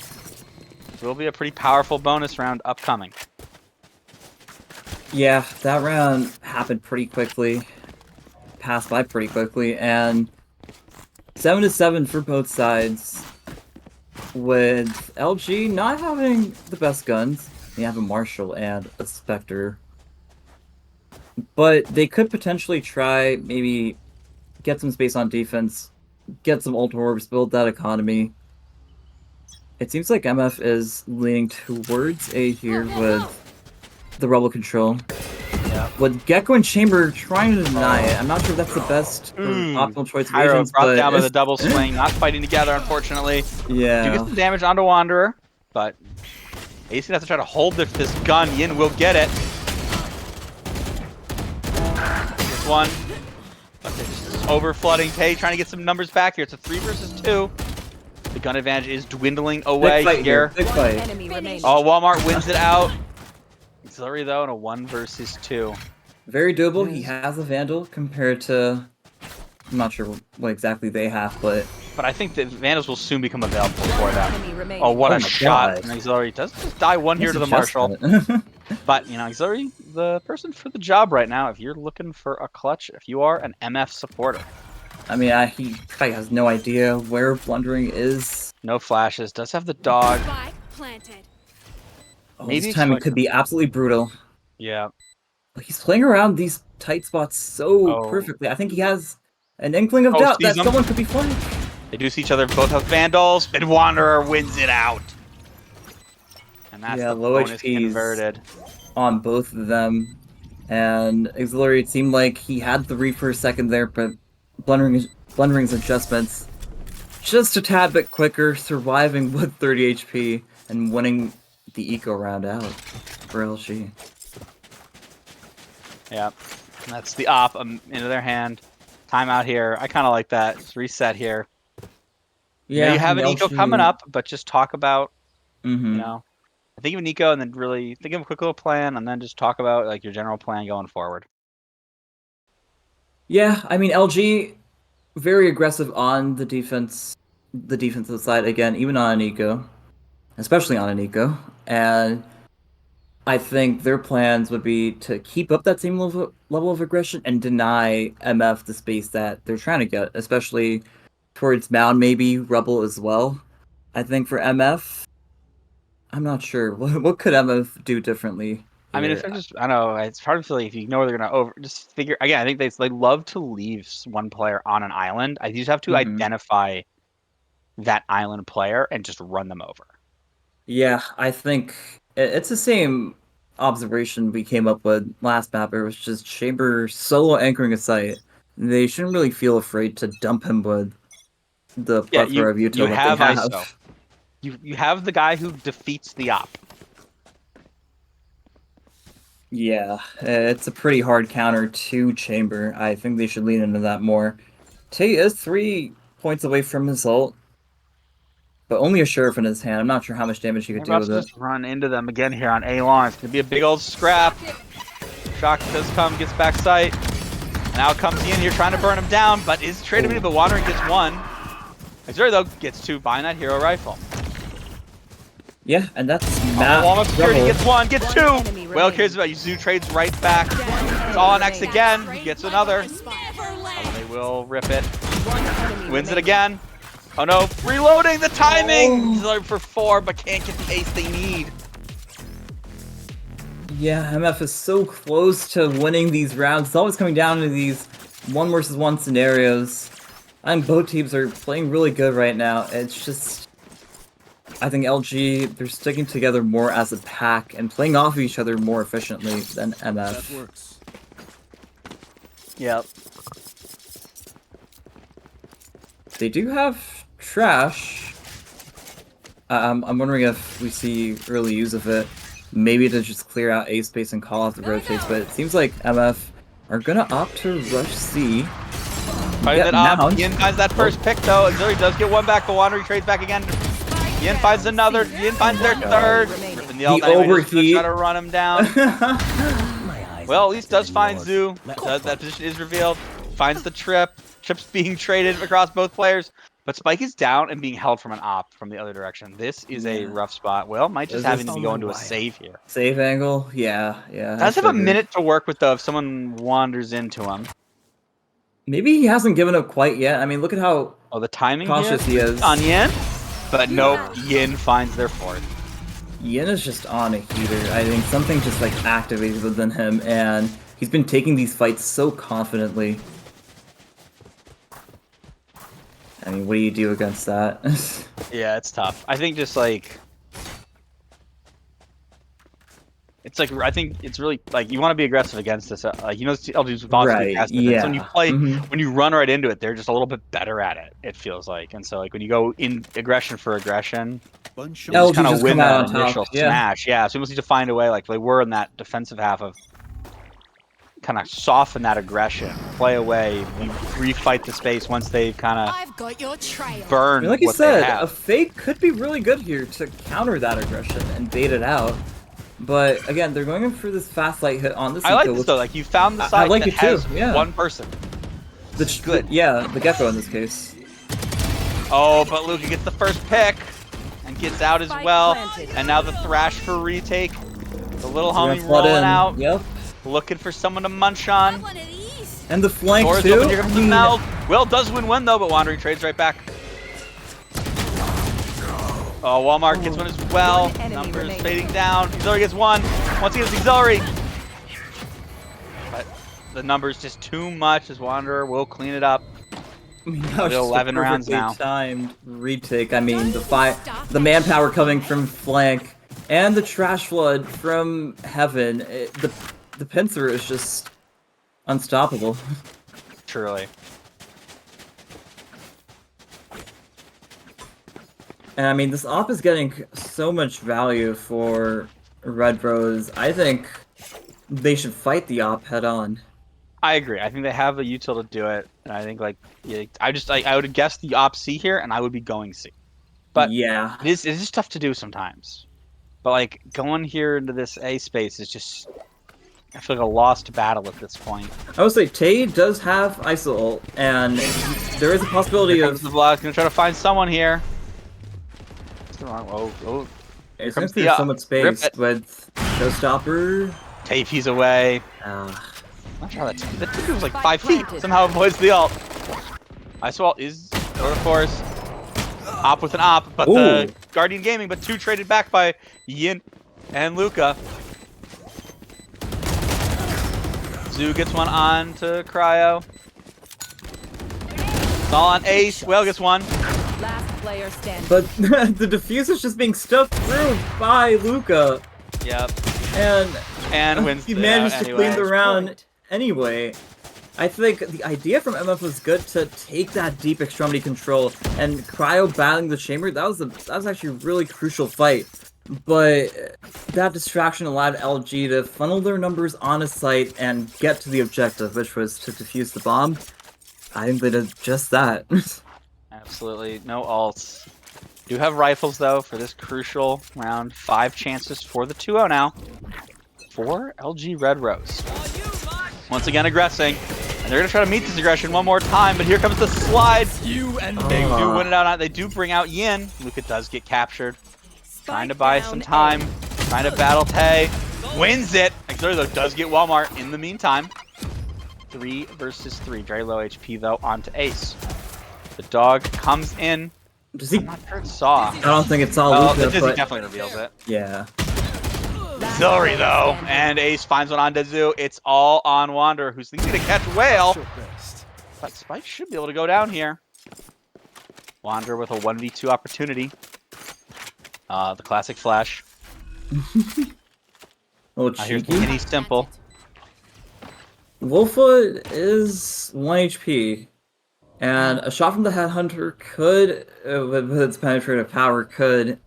Will be a pretty powerful bonus round upcoming. Yeah, that round happened pretty quickly. Passed by pretty quickly, and 7-7 for both sides. With LG not having the best guns. They have a Marshall and a Spectre. But they could potentially try, maybe get some space on defense, get some ult orbs, build that economy. It seems like MF is leaning towards A here with the Rebel control. Yeah. With Gecko and Chamber trying to deny it. I'm not sure if that's the best or optimal choice of Pyro agents, brought but down with a double swing, not fighting together, unfortunately. Do yeah. get some damage onto Wanderer, but Ace gonna have to try to hold this gun. Yin will get it. This one. But they're just over flooding. Tay trying to get some numbers back here. It's a 3 versus 2. The gun advantage is dwindling away Big fight here. Big fight. Oh, Walmart wins it out. Auxiliary though in a 1 versus 2. Very doable. He has a Vandal compared to... I'm not sure what exactly they have, but... But I think the Vandals will soon become available for them. Oh, what Oh a my shot. God. And Auxiliary does just die 1 here to the Nice Marshall. adjustment. But, Auxiliary, the person for the job right now, if you're looking for a clutch, if you are an MF supporter. I mean, he probably has no idea where Blundering is. No flashes, does have the dog. Oh, Maybe this timing could be absolutely brutal. Yeah. He's playing around these tight spots so Oh. perfectly. I think he has an inkling of Oh, doubt sees that him. someone could be flank. They do see each other, both have Vandals, and Wanderer wins it out. And that's Yeah, the low bonus HPs. converted. On both of them. And Auxiliary, it seemed like he had the read for a second there, but Blundering's adjustments just a tad bit quicker, surviving with 30 HP and winning the eco round out for LG. Yeah, that's the op into their hand. Timeout here. I kind of like that. Just reset here. Yeah, You have an eco coming up, but just talk about, Mm-hmm. think of an eco and then really think of a quick little plan and then just talk about like your general plan going forward. Yeah, I mean, LG, very aggressive on the defensive side, again, even on an eco. Especially on an eco. And I think their plans would be to keep up that same level of aggression and deny MF the space that they're trying to get, especially towards Mound, maybe Rebel as well. I think for MF, I'm not sure. What could MF do differently? I mean, if they're just, I don't know, it's hard to feel like if you know where they're going to just figure, again, I think they love to leave one player on an island. You just have to identify that island player and just run them over. Yeah, I think it's the same observation we came up with last map. It was just Chamber solo anchoring a site. They shouldn't really feel afraid to dump him with the Yeah, plethora of you util that have they have. ISO. You have the guy who defeats the op. Yeah, it's a pretty hard counter to Chamber. I think they should lean into that more. Tay is 3 points away from his ult, but only a sheriff in his hand. I'm not sure how much damage he could do Let's with it. just run into them again here on A long. It's gonna be a big old scrap. Shock does come, gets back sight. Now comes Ian here trying to burn him down, but is traded me, but Wandering gets 1. Xuri though gets 2, buying that hero rifle. Yeah, and that's Matt. Almost security Rebel. gets 1, gets 2. enemy Well, remaining. cares about you. Zoo trades right back. It's all on X again. He gets another. Oh, they will rip it. Wins it again. Oh no, reloading the timing! For 4, but can't get the ace they need. Yeah, MF is so close to winning these rounds. It's always coming down to these 1 versus 1 scenarios. I think both teams are playing really good right now. It's just... I think LG, they're sticking together more as a pack and playing off of each other more efficiently than That MF. works. Yep. They do have trash. I'm wondering if we see early use of it. Maybe to just clear out A space and call off the rotates, but it seems like MF are gonna opt to rush C. Fighting Get it up. Mount. Ian finds that first pick though. Xuri does get 1 back, but Wandering trades back again. Ian finds another. Ian finds their 3rd. Ripping the ult anyway, just gonna overheat. try to run him down. My eyes Well, at are least does find yours. Zoo. That position is revealed. Finds the trip. Trip's being traded across both players. But Spike is down and being held from an op from the other direction. This is a rough spot. Well, might just This having is to go into a save here. Save angle? Yeah. Does have a minute to work with though if someone wanders into him. Maybe he hasn't given up quite yet. I mean, look at how Oh, the timing cautious here he is. on Yin. But nope, Yin finds their 4th. Yin is just on a heater. I think something just like activated within him, and he's been taking these fights so confidently. I mean, what do you do against that? Yeah, it's tough. I think just like it's like I think it's really like you want to be aggressive against this. You know, LG's Right, So when you play, when you run right into it, they're just a little bit better at it. It feels like, and so like when you go in aggression for aggression, Bunch you of LG just kind just of win come out that on top, initial yeah. smash. Yeah, so you must need to find a way, like they were in that defensive half of kind of soften that aggression, play away, you refight the space once they kind of I've got your trail. burn Like you what they said, have. a fake could be really good here to counter that aggression and bait it out. But again, they're going in for this fast light hit on this. I like eco, this which- though. Like you found the I side like that it too, has yeah. one person. good. Yeah, the gecko in this case. Oh, but Luca gets the first pick and gets out as Spike well. planted. And now the thrash for retake. The little They're gonna homie flood rolling in. out, Yep. looking for someone to munch on. One of these. And the flank Doors too. open. Here comes the meld. Will does win one though, but Wandering trades right back. Oh, Walmart gets one as well. One enemy Numbers remaining. fading down. Auxiliary gets 1. Once he gets Auxiliary. But the numbers just too much as Wanderer will clean it up. I mean, that was just a 11 rounds perfectly now. timed retake. I mean, the manpower coming from flank and the trash flood from heaven. The pincer is just unstoppable. Truly. And I mean, this op is getting so much value for Red Rose. I think they should fight the op head on. I agree. I think they have a util to do it, and I think like yeah, I would guess the op C here, and I would be going C. But yeah, it is tough to do sometimes. But like going here into this A space is just I feel like a lost battle at this point. I would say Tay does have ISO ult, and there is a possibility Here comes of the block. Gonna try to find someone here. Oh, it's comes going the to so up. much Rip space it. with Showstopper. tape he's away. Not sure how that TP was like 5 feet. Somehow avoids the ult. ISO ult is of course. Op with an op, but the Guardian Gaming, but 2 traded back by Yin and Luca. Zoo gets one on to Cryo. It's all on Ace. Whale gets one. Last player standing. But the defuse is just being stuffed through by Luca, Yep. and wins. he manages to clean anyway. the round anyway. I think the idea from MF was good to take that deep extremity control and cryo battling the chamber. That was actually a really crucial fight. But that distraction allowed LG to funnel their numbers on a site and get to the objective, which was to defuse the bomb. I think they did just that. Absolutely. No alts. Do have rifles, though, for this crucial round. 5 chances for the 2-0 now. For LG Red Rose. Once again aggressing. And they're going to try to meet this aggression one more time, but here comes the slide. They do win it out. They do bring out Yin. Luca does get captured. Trying to buy some time. Trying to battle Tay. Wins it. Auxiliary, though, does get Walmart in the meantime. 3 versus 3. Very low HP, though, onto Ace. The dog comes in. Does he? I'm not sure it's Saw. I don't think it's all Oh, Luca, the Dizzy but definitely reveals it. yeah. Auxiliary, though, and Ace finds one on Dezu. It's all on Wanderer, who's thinking to catch Whale. But Spike should be able to go down here. Wanderer with a 1v2 opportunity. The classic flash. Oh, Here's cheeky. Kenny Simple. Wolfwood is 1 HP, and a shot from the Headhunter could, with its penetrative power, could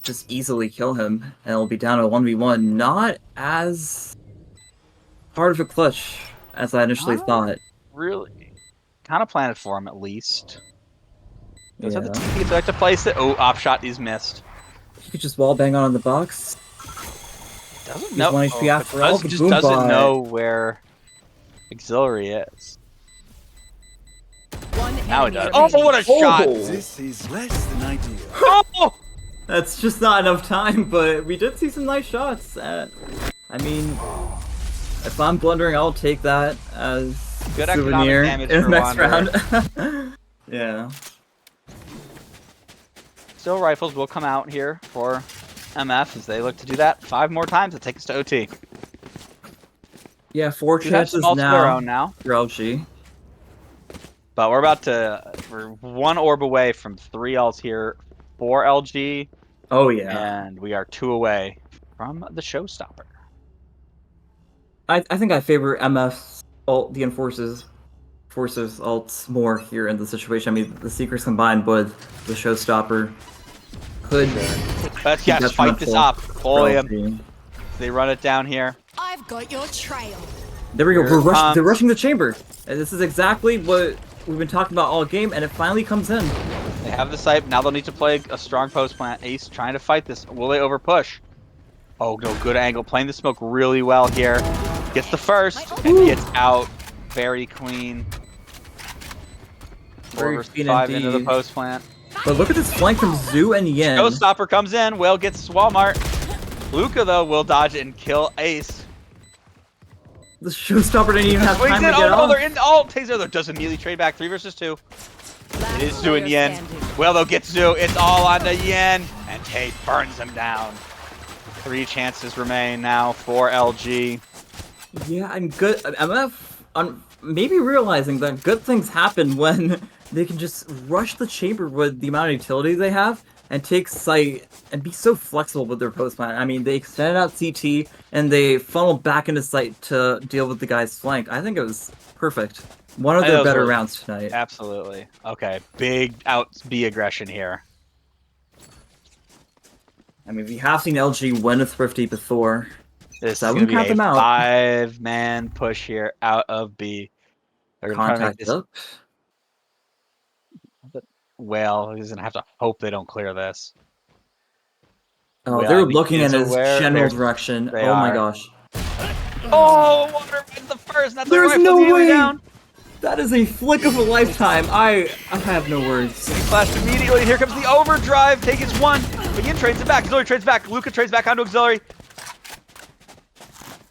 just easily kill him, and it'll be down to 1v1. Not as hard of a clutch as I initially thought. Really? Kind of planned for him, at least. Does have the Yeah. TP to like to place it. Oh, op shot is missed. You could just wall bang on the box. Doesn't He's know. 1 HP after all. The Just boom doesn't bot. know where Auxiliary is. One Now he enemy does. Oh, what a shot! This is less than ideal. Oh! That's just not enough time, but we did see some nice shots. I mean, if I'm blundering, I'll take that as Good a economic souvenir damage in the for next Wanderer. round. Yeah. Still, rifles will come out here for MF as they look to do that 5 more times to take us to OT. Yeah, 4 We have chances some ults of their now own now, for LG. but we're 1 orb away from 3 ults here for LG, Oh yeah. and we are 2 away from the showstopper. I think I favor MF's ult, the Enforces forces ults more here in the situation. I mean, the Secrets combined with the Showstopper could Let's be yes, fight this up. for Bully him. LG. They run it down here. I've got your trail. There we go. Here it They're comes. rushing the chamber. And this is exactly what we've been talking about all game, and it finally comes in. They have the site. Now they'll need to play a strong post plant. Ace trying to fight this. Will they over push? Oh no, good angle. Playing the smoke really well here. Gets the first and gets out very clean. 4 Very versus clean 5 into the indeed. post plant. But look at this flank from Zoo and Yen. Showstopper comes in. Whale gets Walmart. Luca though will dodge it and kill Ace. The Showstopper didn't even have Swings time to in. get Oh no, off. they're in. Oh, Taser though does immediately trade back. 3 versus 2. It is Zoo and Yen. Whale though gets Zoo. It's all on to Yen, and Tate burns him down. 3 chances remain now for LG. Yeah, and good. MF maybe realizing that good things happen when they can just rush the chamber with the amount of utility they have and take site and be so flexible with their post plan. I mean, they extended out CT and they funneled back into site to deal with the guy's flank. I think it was perfect. One of I know their it was better really- rounds tonight. Absolutely. Okay, big out B aggression here. I mean, we have seen LG win a Thrifty before. This So I is going to wouldn't be count a them out. 5-man push here out of B. They're going to try to make Contact this up. Whale. He's going to have to hope they don't clear this. Oh, Well, they're I mean, looking in is his aware general they're- direction. they Oh my are. gosh. Oh, Water wins the first. That's There's a no rifle way! down. That is a flick of a lifetime. I have no words. He flashed immediately. Here comes the overdrive. Take his 1. But Yin trades it back. Auxiliary trades back. Luca trades back onto Auxiliary.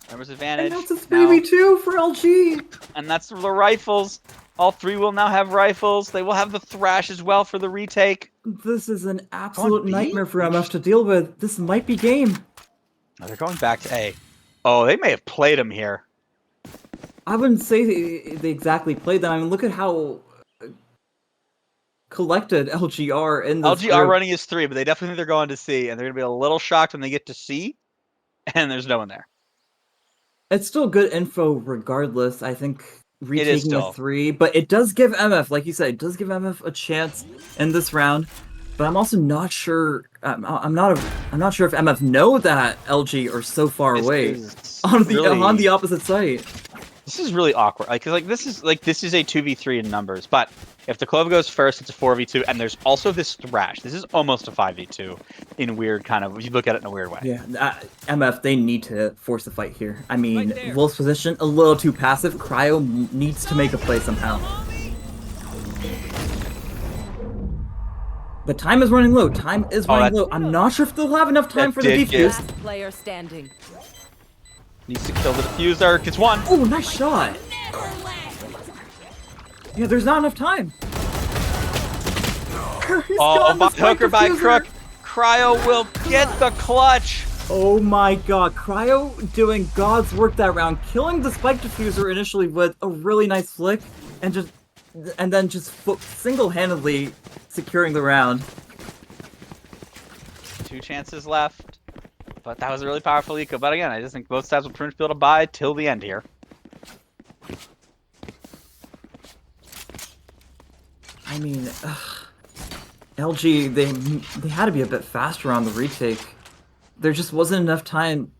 Numbers advantage. And that's a now. 3v2 for LG. And that's the rifles. All 3 will now have rifles. They will have the thrash as well for the retake. This is an absolute B? nightmare for MF to deal with. This might be game. Oh, they're going back to A. Oh, they may have played him here. I wouldn't say they exactly played them. I mean, look at how collected LGR in this LGR group. running is 3, but they definitely think they're going to C, and they're going to be a little shocked when they get to C, and there's no one there. It's still good info regardless. I think retaking a still. 3, but it does give MF, like you said, it does give MF a chance in this round. But I'm also not sure. I'm not sure if MF know that LG are so far away on the opposite site. This is really awkward. This is a 2v3 in numbers, but if the Clove goes first, it's a 4v2, and there's also this thrash. This is almost a 5v2 in weird kind of. You look at it in a weird way. Yeah, MF, they need to force the fight here. I mean, Wolf's position a little too passive. Cryo needs to make a play somehow. But time is running low. Time is running low. I'm not sure if they'll have enough time for the defuse. Last player standing. Needs to kill the diffuser. Gets one. Oh, nice shot. Yeah, there's not enough time. By hook or by crook, Cryo will get the clutch. Oh my god, Cryo doing God's work that round, killing the spike diffuser initially with a really nice flick, and then just single-handedly securing the round. 2 chances left, but that was a really powerful eco. But again, I just think both sides will pretty much be able to buy till the end here. I mean, LG, they had to be a bit faster on the retake. There just wasn't enough time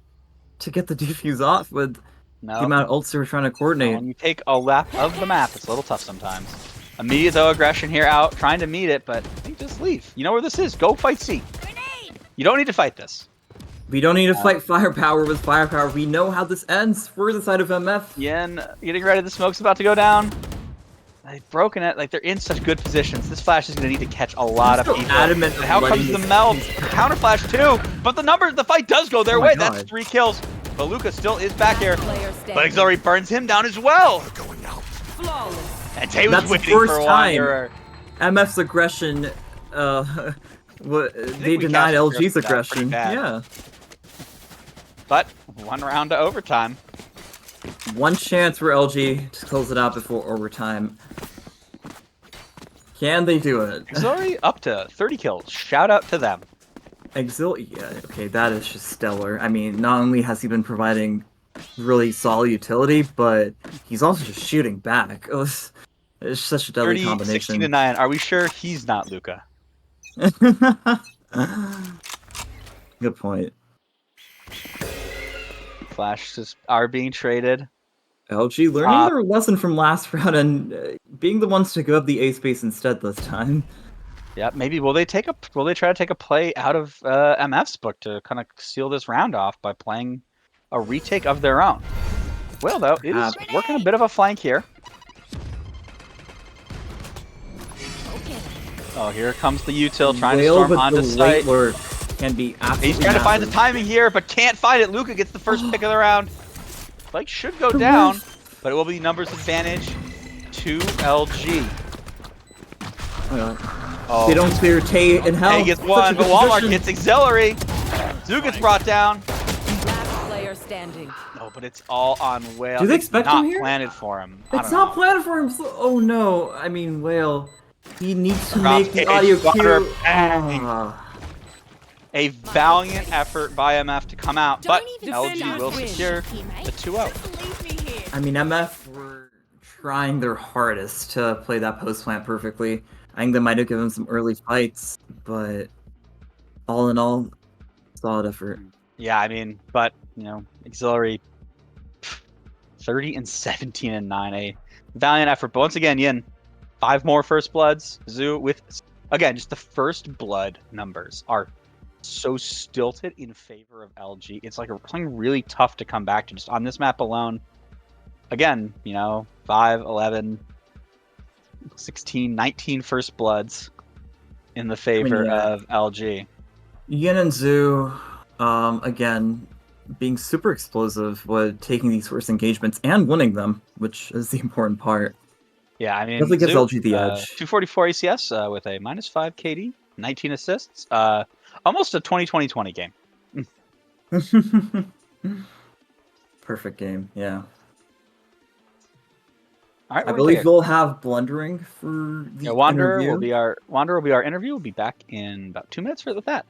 to get the defuse off with the amount of ults they were trying to coordinate. When you take a lap of the map, it's a little tough sometimes. Immediate though aggression here out, trying to meet it, but I think just leave. You know where this is. Go fight C. You don't need to fight this. We don't need to fight firepower with firepower. We know how this ends. We're the side of MF. Yen getting ready. The smoke's about to go down. They've broken it. Like, they're in such good positions. This flash is going to need to catch a lot of people. Adamant and how comes the melt? Counter flash too. But the fight does go their way. That's 3 kills. But Luca still is back here. But Auxiliary burns him down as well. Flawless. And Tay was waiting for a while. MF's aggression, they denied LG's aggression. Yeah. But 1 round to overtime. One chance for LG to close it out before overtime. Can they do it? Auxiliary up to 30 kills. Shout out to them. Yeah, okay, that is just stellar. I mean, not only has he been providing really solid utility, but he's also just shooting back. It's such a deadly 30, combination. 16 to 9. Are we sure he's not Luca? Good point. Flashes are being traded. LG learning their lesson from last round and being the ones to go up the A space instead this time. Yeah, maybe will they try to take a play out of MF's book to kind of seal this round off by playing a retake of their own? Well, though, it is working a bit of a flank here. Oh, here comes the util trying to storm onto site. Can be absolutely He's trying to find the timing here, but can't find it. Luca gets the first pick of the round. Like, should go down, but it will be numbers advantage to LG. Oh. They don't clear Tay in hell. Tay gets one, but Walmart gets Auxiliary. Zoo gets brought down. Last player standing. No, but it's all on Whale. Do they expect him here? Not planted for him. It's not planted for him. So, oh no! I mean, Whale. He needs to make the audio cue. A valiant effort by MF to come out, but LG will secure the 2-0. I mean, MF were trying their hardest to play that post plant perfectly. I think they might have given some early fights, but all in all, solid effort. Yeah, I mean, but Auxiliary 30 and 17 and 9, a valiant effort. But once again, Yin, 5 more first bloods. Zoo with again, just the first blood numbers are so stilted in favor of LG. It's like something really tough to come back to just on this map alone. Again, 5, 11, 16, 19 first bloods in the favor of LG. Yin and Zoo, again, being super explosive with taking these first engagements and winning them, which is the important part. Yeah, I mean, definitely gives LG the edge. 244 ACS with a -5 KD, 19 assists. Almost a 2020 game. Perfect game, yeah. All right, I we're gonna believe take we'll have blundering for the yeah, Wanderer interview. will be our interview. We'll be back in about 2 minutes with that.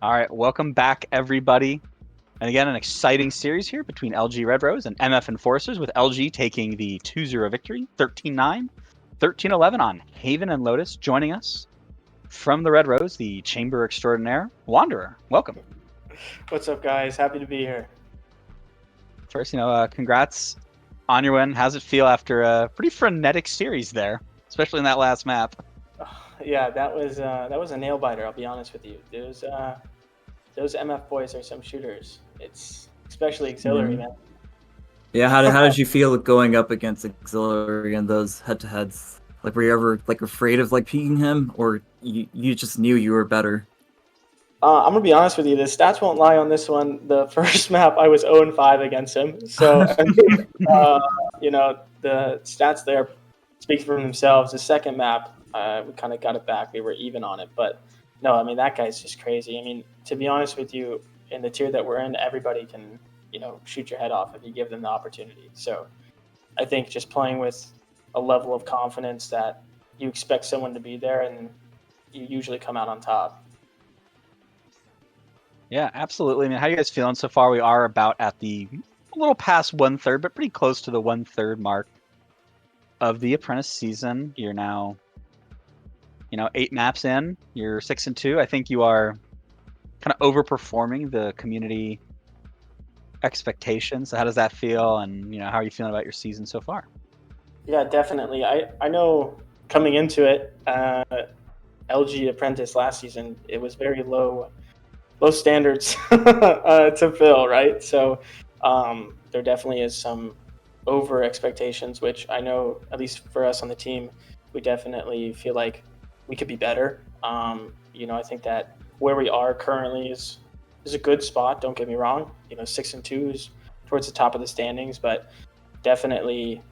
All right, welcome back, everybody. And again, an exciting series here between LG Red Rose and MF Enforcers, with LG taking the 2-0 victory, 13-9, 13-11 on Haven and Lotus. Joining us from the Red Rose, the Chamber Extraordinaire, Wanderer. Welcome. What's up, guys? Happy to be here. First, congrats on your win. How's it feel after a pretty frenetic series there, especially in that last map? Yeah, that was a nail biter. I'll be honest with you. Those MF boys are some shooters. It's especially Auxiliary, man. Yeah, how did you feel going up against Auxiliary in those head-to-heads? Like, were you ever afraid of peeking him, or you just knew you were better? I'm gonna be honest with you. The stats won't lie on this one. The first map, I was 0-5 against him. So, the stats there speak for themselves. The second map, we kind of got it back. We were even on it, but no, I mean that guy's just crazy. I mean, to be honest with you, in the tier that we're in, everybody can shoot your head off if you give them the opportunity. So, I think just playing with a level of confidence that you expect someone to be there, and you usually come out on top. Yeah, absolutely. I mean, how are you guys feeling so far? We are about at a little past 1/3, but pretty close to the 1/3 mark of the Apprentice season. You're now, 8 maps in. You're 6-2. I think you are kind of overperforming the community expectations. So how does that feel? And, how are you feeling about your season so far? Yeah, definitely. I know coming into it, LG Apprentice last season, it was very low standards to fill, right? So there definitely is some over expectations, which I know, at least for us on the team, we definitely feel like we could be better. I think that where we are currently is a good spot. Don't get me wrong. 6-2 is towards the top of the standings, but definitely,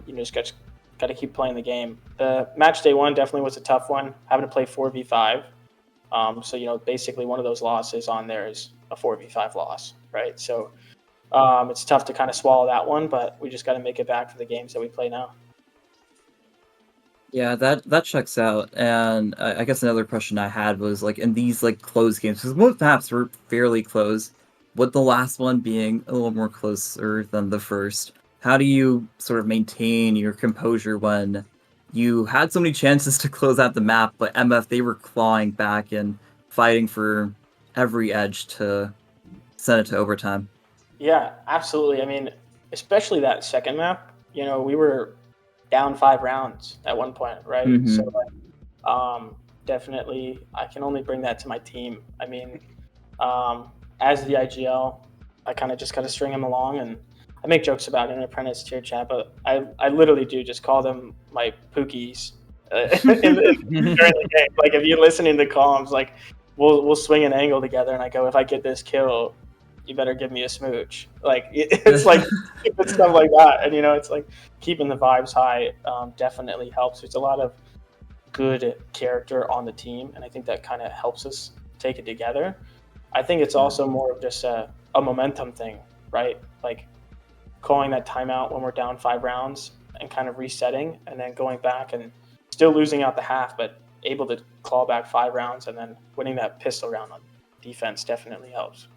just got to keep playing the game. The match day one definitely was a tough one, having to play 4v5. So, basically one of those losses on there is a 4v5 loss, right? So it's tough to kind of swallow that one, but we just got to make it back for the games that we play now. Yeah, that checks out. And I guess another question I had was like in these like close games, because most maps were fairly close, with the last one being a little more closer than the first. How do you sort of maintain your composure when you had so many chances to close out the map, but MF they were clawing back and fighting for every edge to send it to overtime? Yeah, absolutely. I mean, especially that second map. You know, we were down 5 rounds at one point, right? So Mm-hmm. um, definitely, I can only bring that to my team. I mean, as the IGL, I kind of just got to string them along, and I make jokes about it in Apprentice tier chat, but I literally do just call them my pookies during the game. Like if you're listening to comms, like we'll swing an angle together, and I go, if I get this kill, you better give me a smooch. Like it's like stupid stuff like that, and it's like keeping the vibes high definitely helps. There's a lot of good character on the team, and I think that kind of helps us take it together. I think it's also more of just a momentum thing, right? Like calling that timeout when we're down 5 rounds and kind of resetting, and then going back and still losing out the half, but able to claw back 5 rounds and then winning that pistol round on defense definitely helps.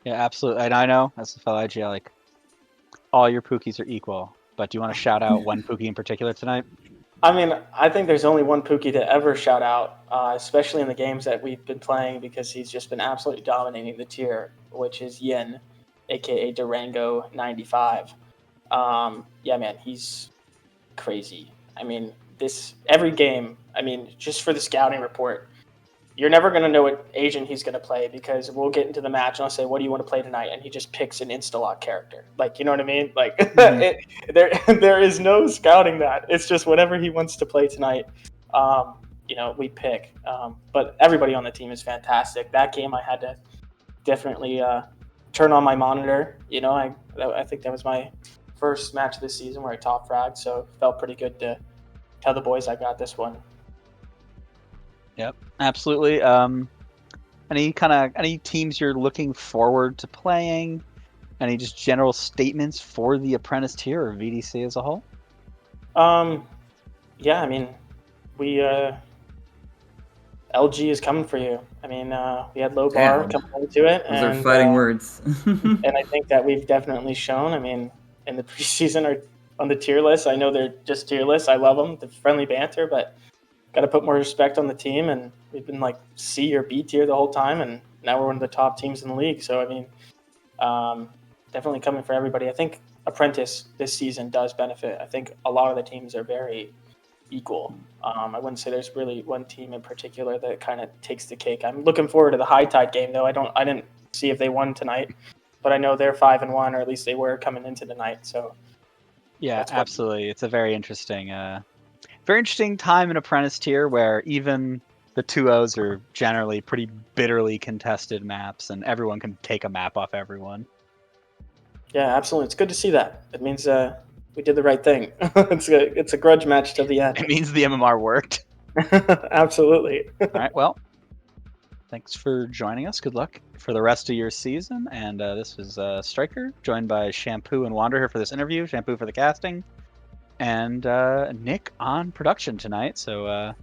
Yeah, absolutely. And I know, as a fellow IGL, like, all your Pookies are equal. But do you want to shout out one Pookie in particular tonight? I mean, I think there's only one Pookie to ever shout out, especially in the games that we've been playing, because he's just been absolutely dominating the tier, which is Yin, aka Durango 95. Yeah, man, he's crazy. I mean, this every game. I mean, just for the scouting report, you're never going to know what agent he's going to play, because we'll get into the match and I'll say, "What do you want to play tonight?" and he just picks an insta-lock character. Like, you know what I mean? Like, there is no scouting that. It's just whatever he wants to play tonight. We pick. But everybody on the team is fantastic. That game, I had to definitely turn on my monitor. I think that was my first match of the season where I top fragged, so it felt pretty good to tell the boys I got this one. Yep, absolutely. Any teams you're looking forward to playing? Any just general statements for the Apprentice tier or VDC as a whole? Yeah, I mean, we LG is coming for you. I mean, we had low bar Damn. coming into it, Those are and fighting words. and I think that we've definitely shown. I mean, in the preseason or on the tier list, I know they're just tier lists. I love them, the friendly banter, but got to put more respect on the team. And we've been like C or B tier the whole time, and now we're one of the top teams in the league. So I mean, definitely coming for everybody. I think Apprentice this season does benefit. I think a lot of the teams are very equal. I wouldn't say there's really one team in particular that kind of takes the cake. I'm looking forward to the High Tide game, though. I didn't see if they won tonight, but I know they're 5-1, or at least they were coming into the night. So Yeah, that's what. absolutely. It's a very interesting time in Apprentice tier where even the 2-0s are generally pretty bitterly contested maps, and everyone can take a map off everyone. Yeah, absolutely. It's good to see that. It means we did the right thing. It's a grudge match to the end. It means the MMR worked. Absolutely. All right, well, thanks for joining us. Good luck for the rest of your season. And this is Striker, joined by Shampoo and Wander here for this interview. Shampoo for the casting, and Nick on production tonight. So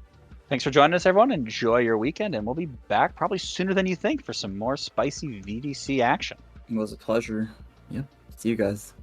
thanks for joining us, everyone. Enjoy your weekend, and we'll be back probably sooner than you think for some more spicy VDC action. It was a pleasure. Yep. See you guys.